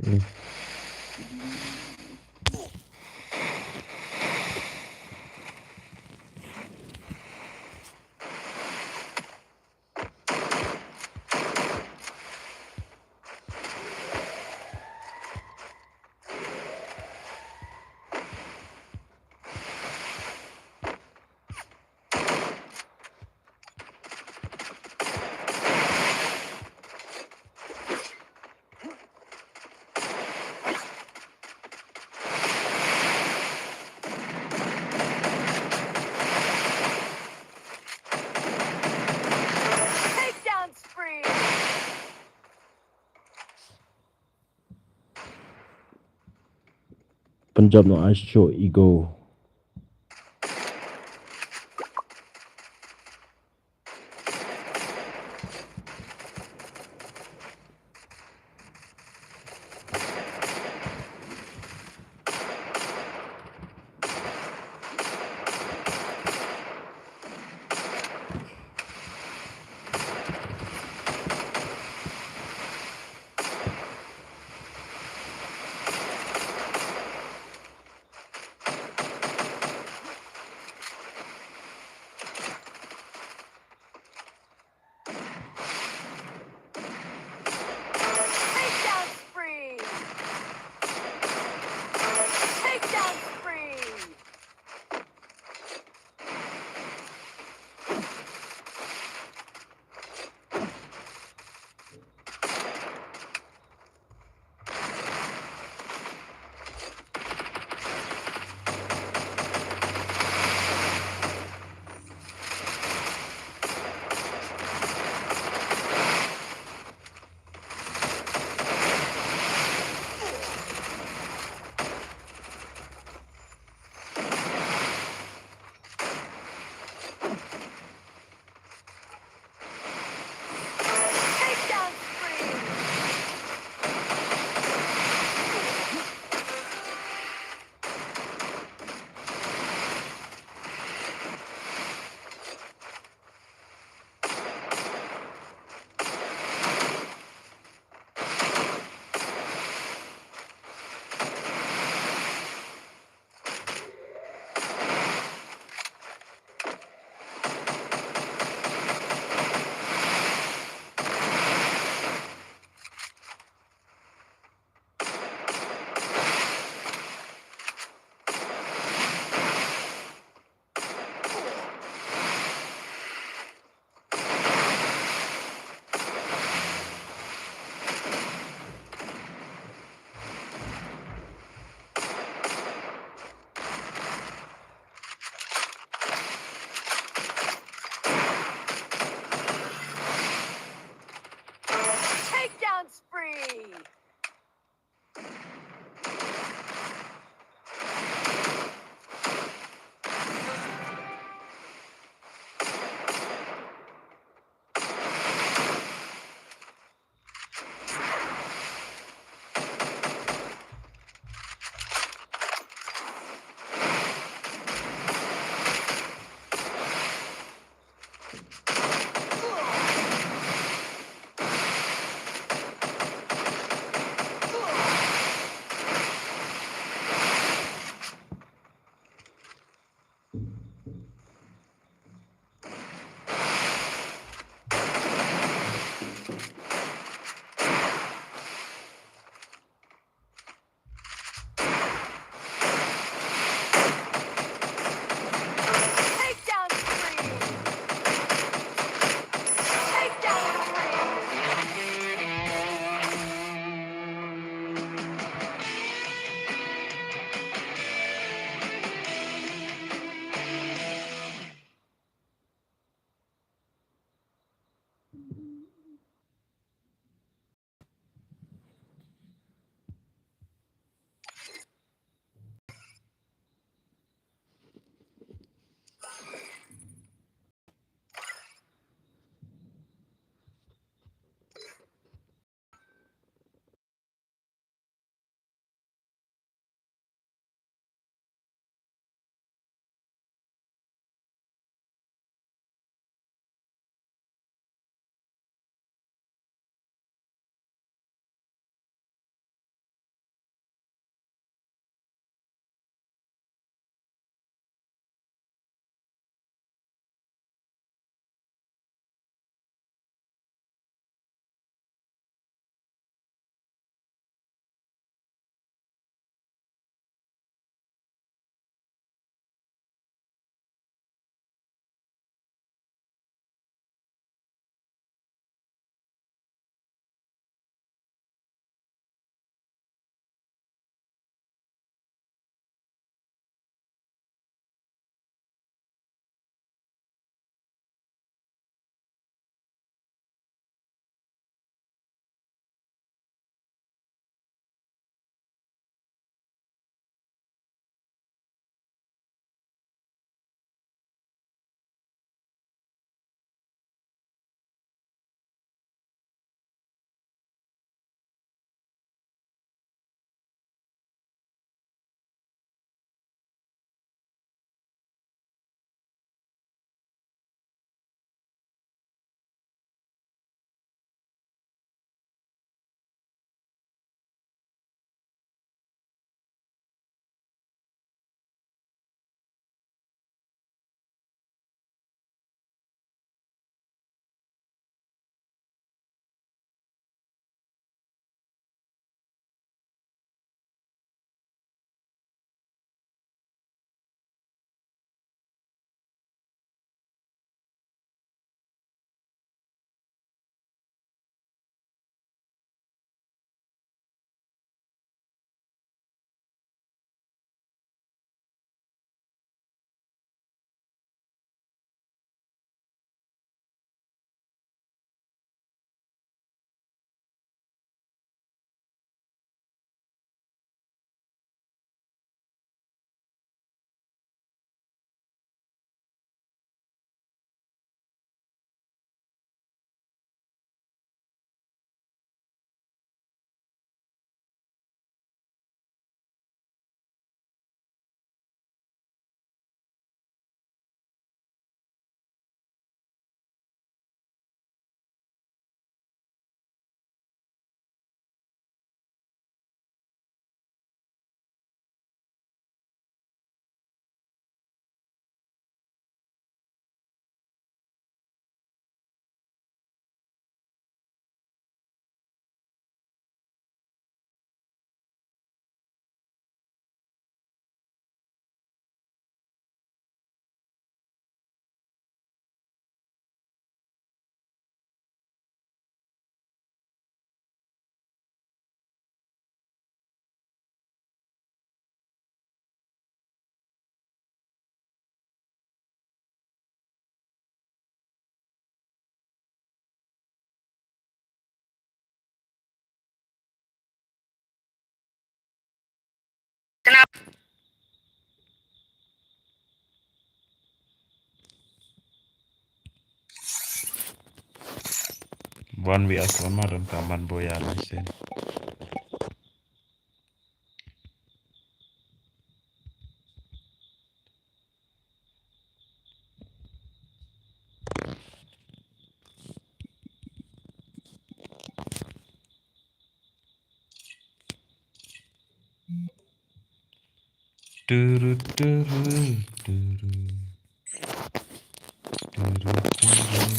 Mm. Takedown spree. Punjab no ice show ego. One vs one mah dan kaman boya license. Turu turu turu. Turu turu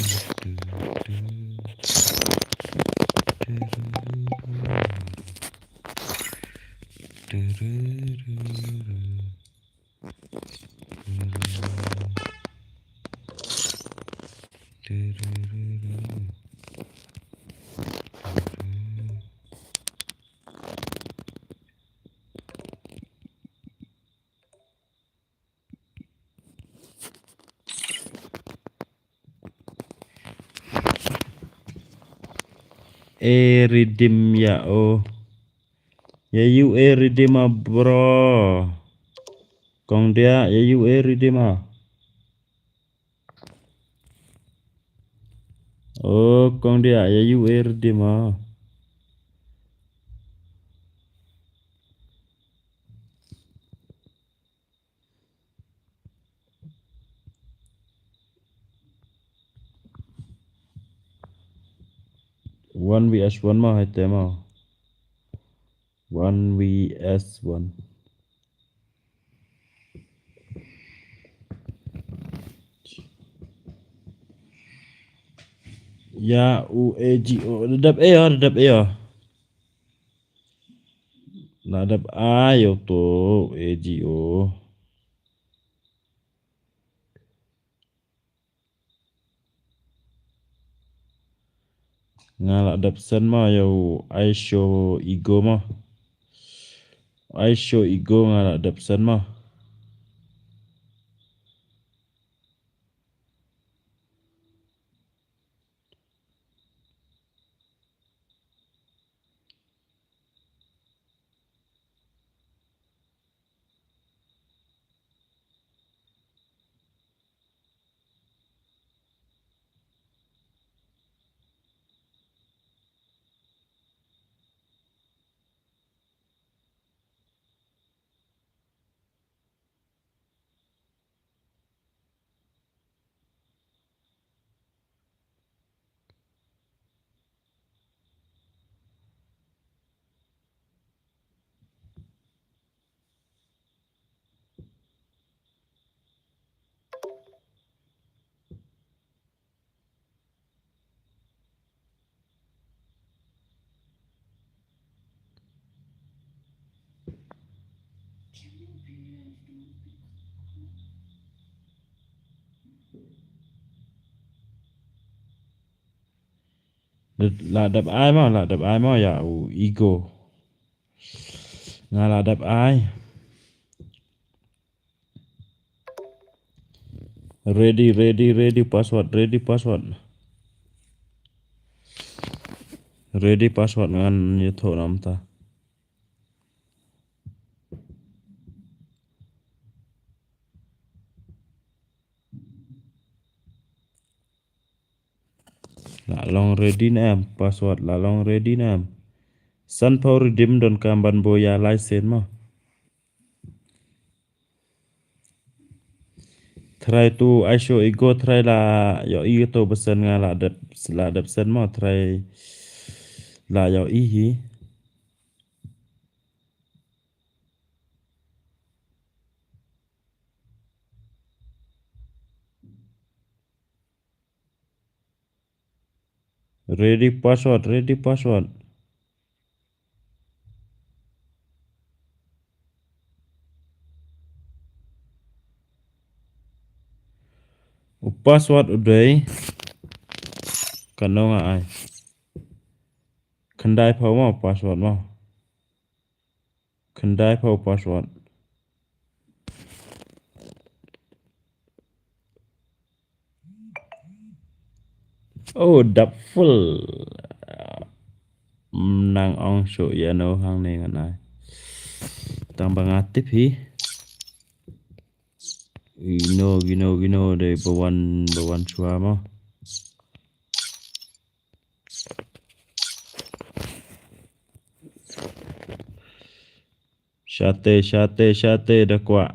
redeem ya oh. Ya you redeem bro. Kong dia ya you redeem Oh, kong dia ya you redeem One vs one mah hai tema. One vs one. Ya UAGO dadap dadap Nadap ayo to AGO. Ngalak dapsan mah yo I show ego mah. I show ego ngalak dapsan mah. Ladap ai mah ya ego. Ngalak dap ai. Ready password. Ready password ngan nyetho nam ta. La long ready nam password la long ready nam. San pau redeem don kamban boya license mah. Try to I show ego try la yo i to besen ngalak dap sen mah try la yo i hi. Ready password. Password udah kanong ai. Kendai pau mah password mah. Kendai pau password. Oh, dap full. Nang ong show ya no hang ni ngan ai. Tambang aktif hi. Gino dari bawan suama. Syate dah kuat.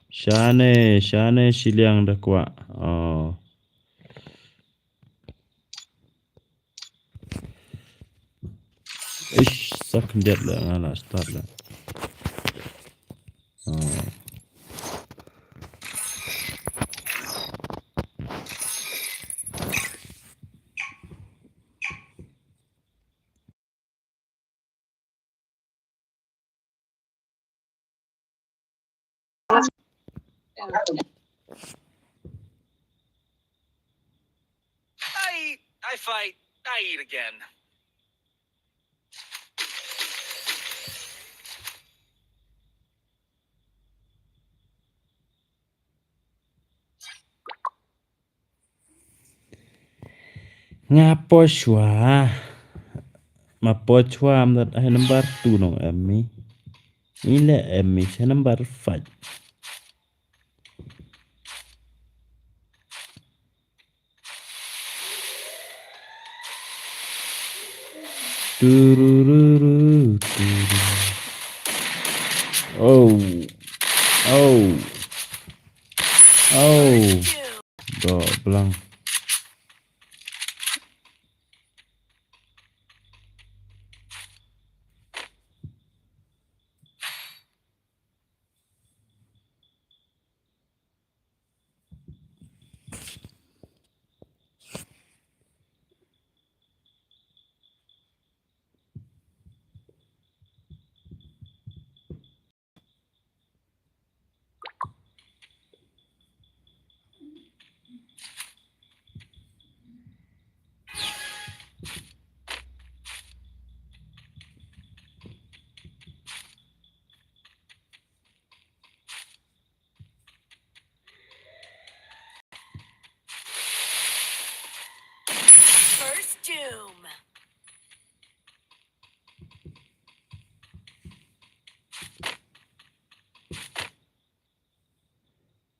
Syane siliang dah kuat. Oh. Ish, sakit lah ngala start lah. Oh. I fight, I eat again. Ngapo shwa? Mapo chwa amdat ay number 2 nong emmi. Ile emmi sa number 5. Turururu. Oh. Do belang. First doom.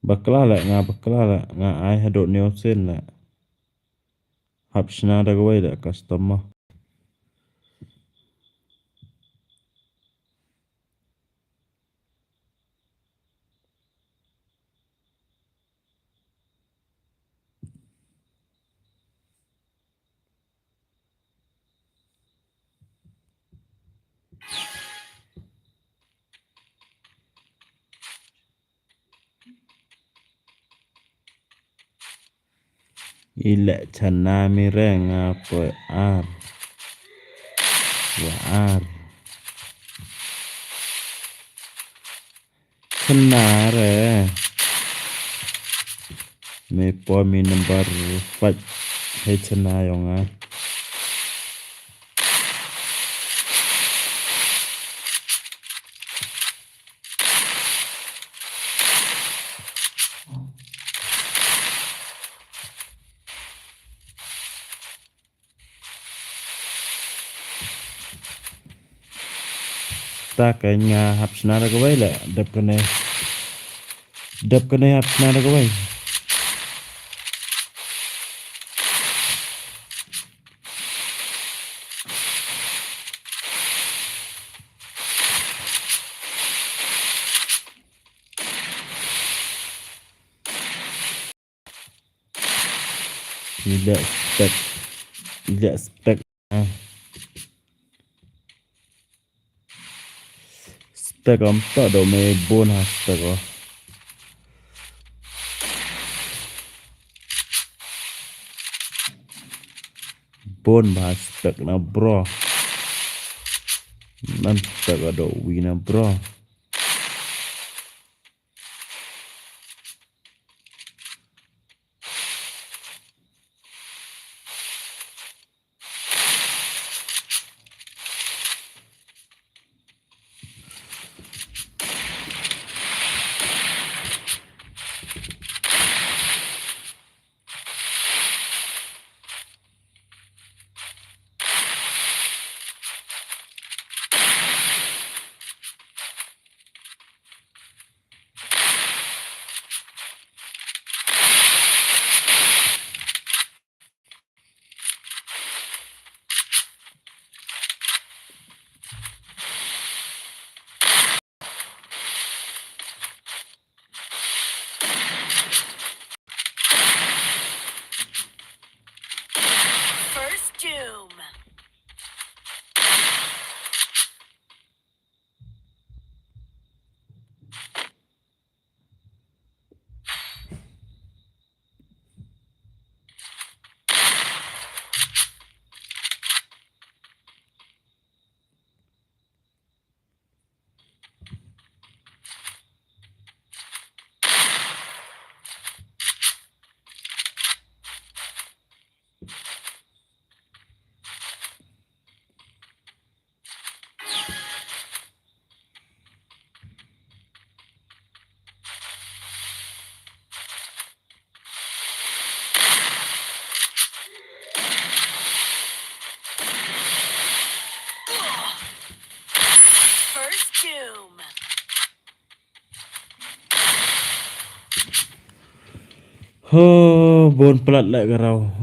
Bakla nga ai hadot neosen la. Hapsna da gawai da customer. Ila chana mi renga po ar. Wa ar. Kenare. Me po mi number 5. Hey chana yonga. Ta kanya hapsna da gawai la. Dap kene hapsna da gawai. Tidak spek. Spek om tak do me bon ha spek oh. Bon ba spek na bro. Nan spek do wina bro. First doom. Bon pelat lại cái rau.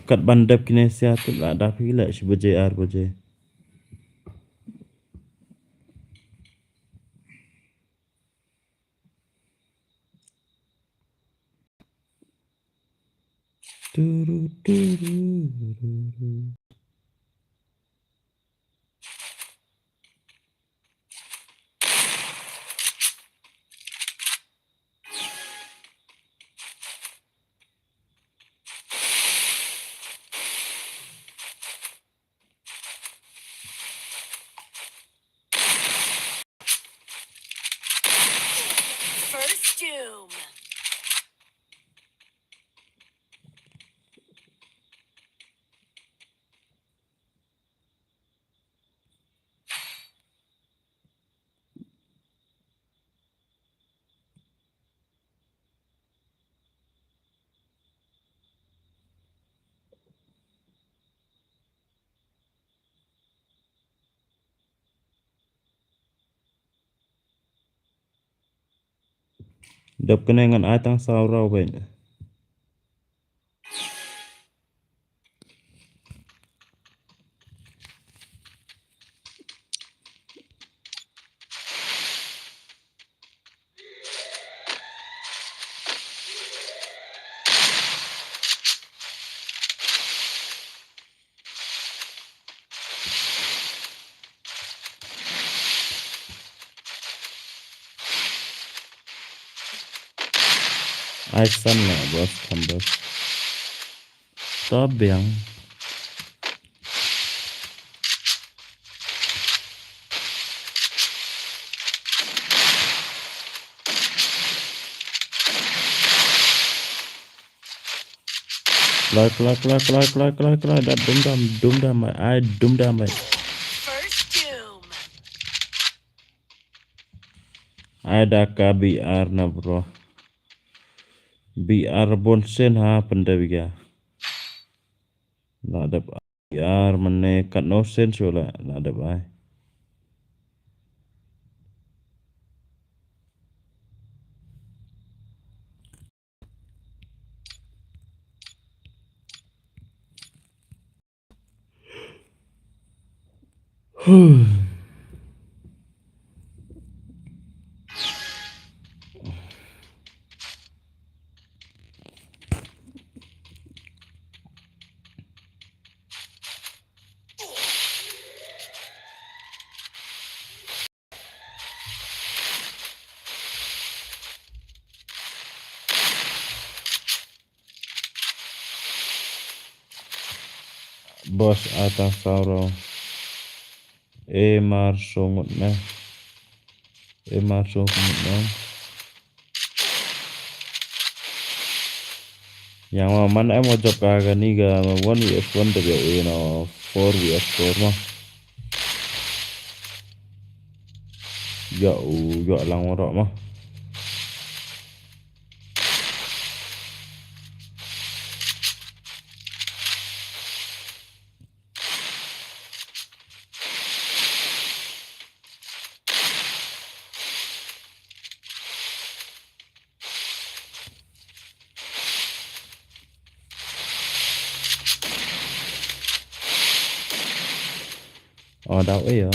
Cắt ban đập kinesia tu là đáp hi lại chỉ bơi ar bơi. Turu turu. First doom. Đập cái này ngăn ai tăng sao rau vậy. Ai săn là boss thầm boss. Tó biển. Clar, đã đúng đam mày, ai đúng đam mày. First doom. Ai đã cả BR na bro. BR bonsen ha pendawiga. Nak ada BR mana kat no sense wala nak ada ai. Bos atas sauro. Mar songot na. Mar songot na. Yang mana em mau job kaga ni ga 1vs1 tapi no 4vs4 mah. Yo lang orang mah. Đâu ấy à.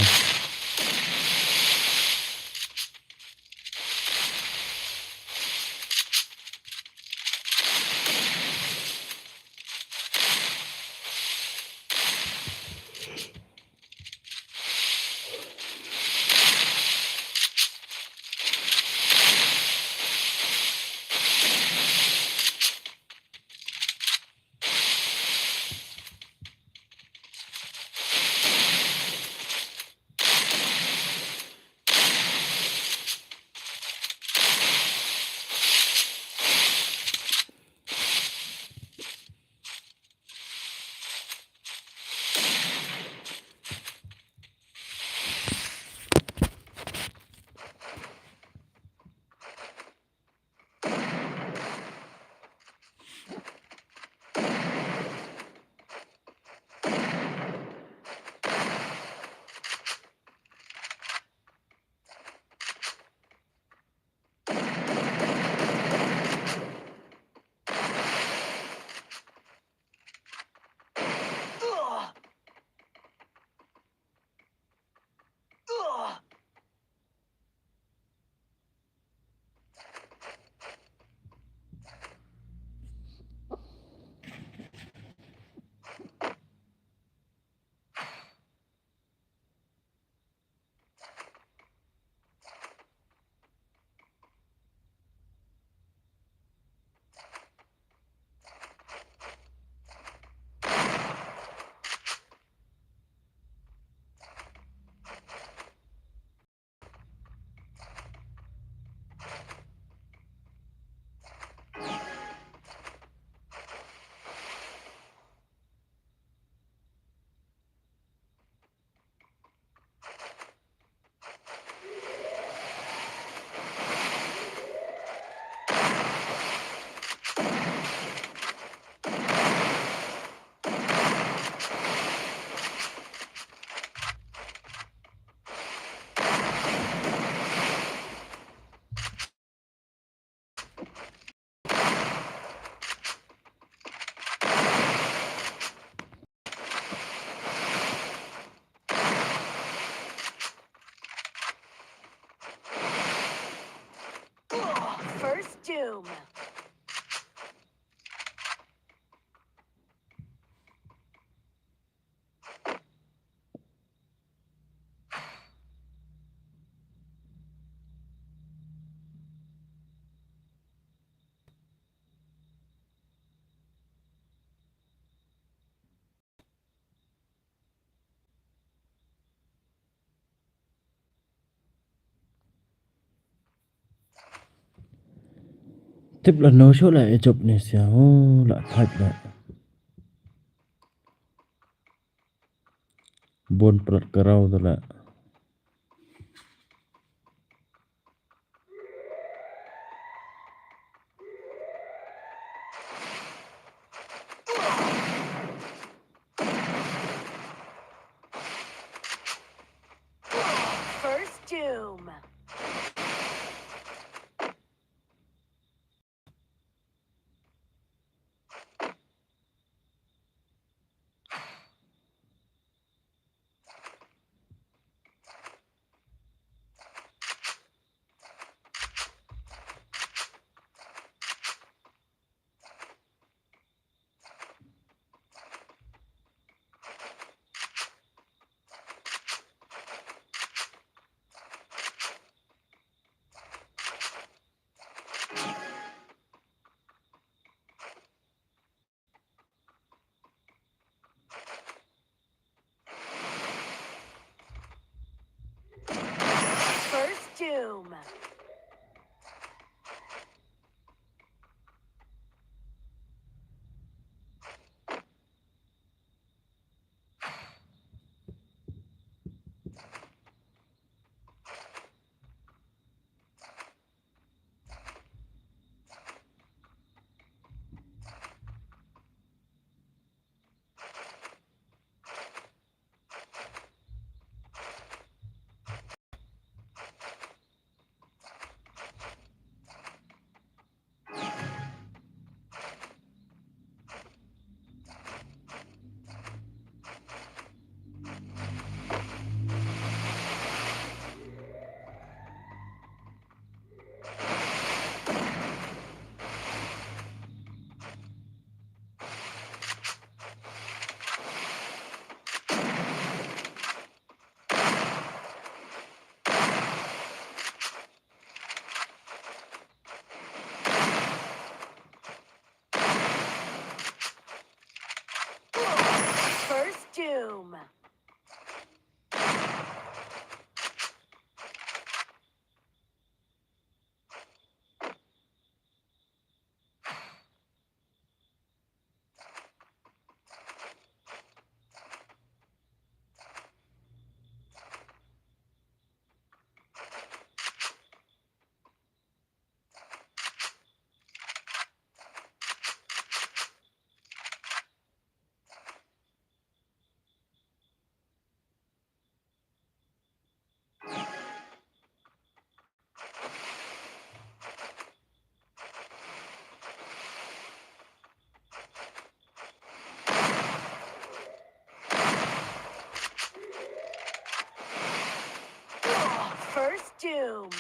tiếp lần nói chỗ lại chụp này xéo lại thạch lại buồn bật cờ rau rồi lại First doom. First doom. First doom. First doom.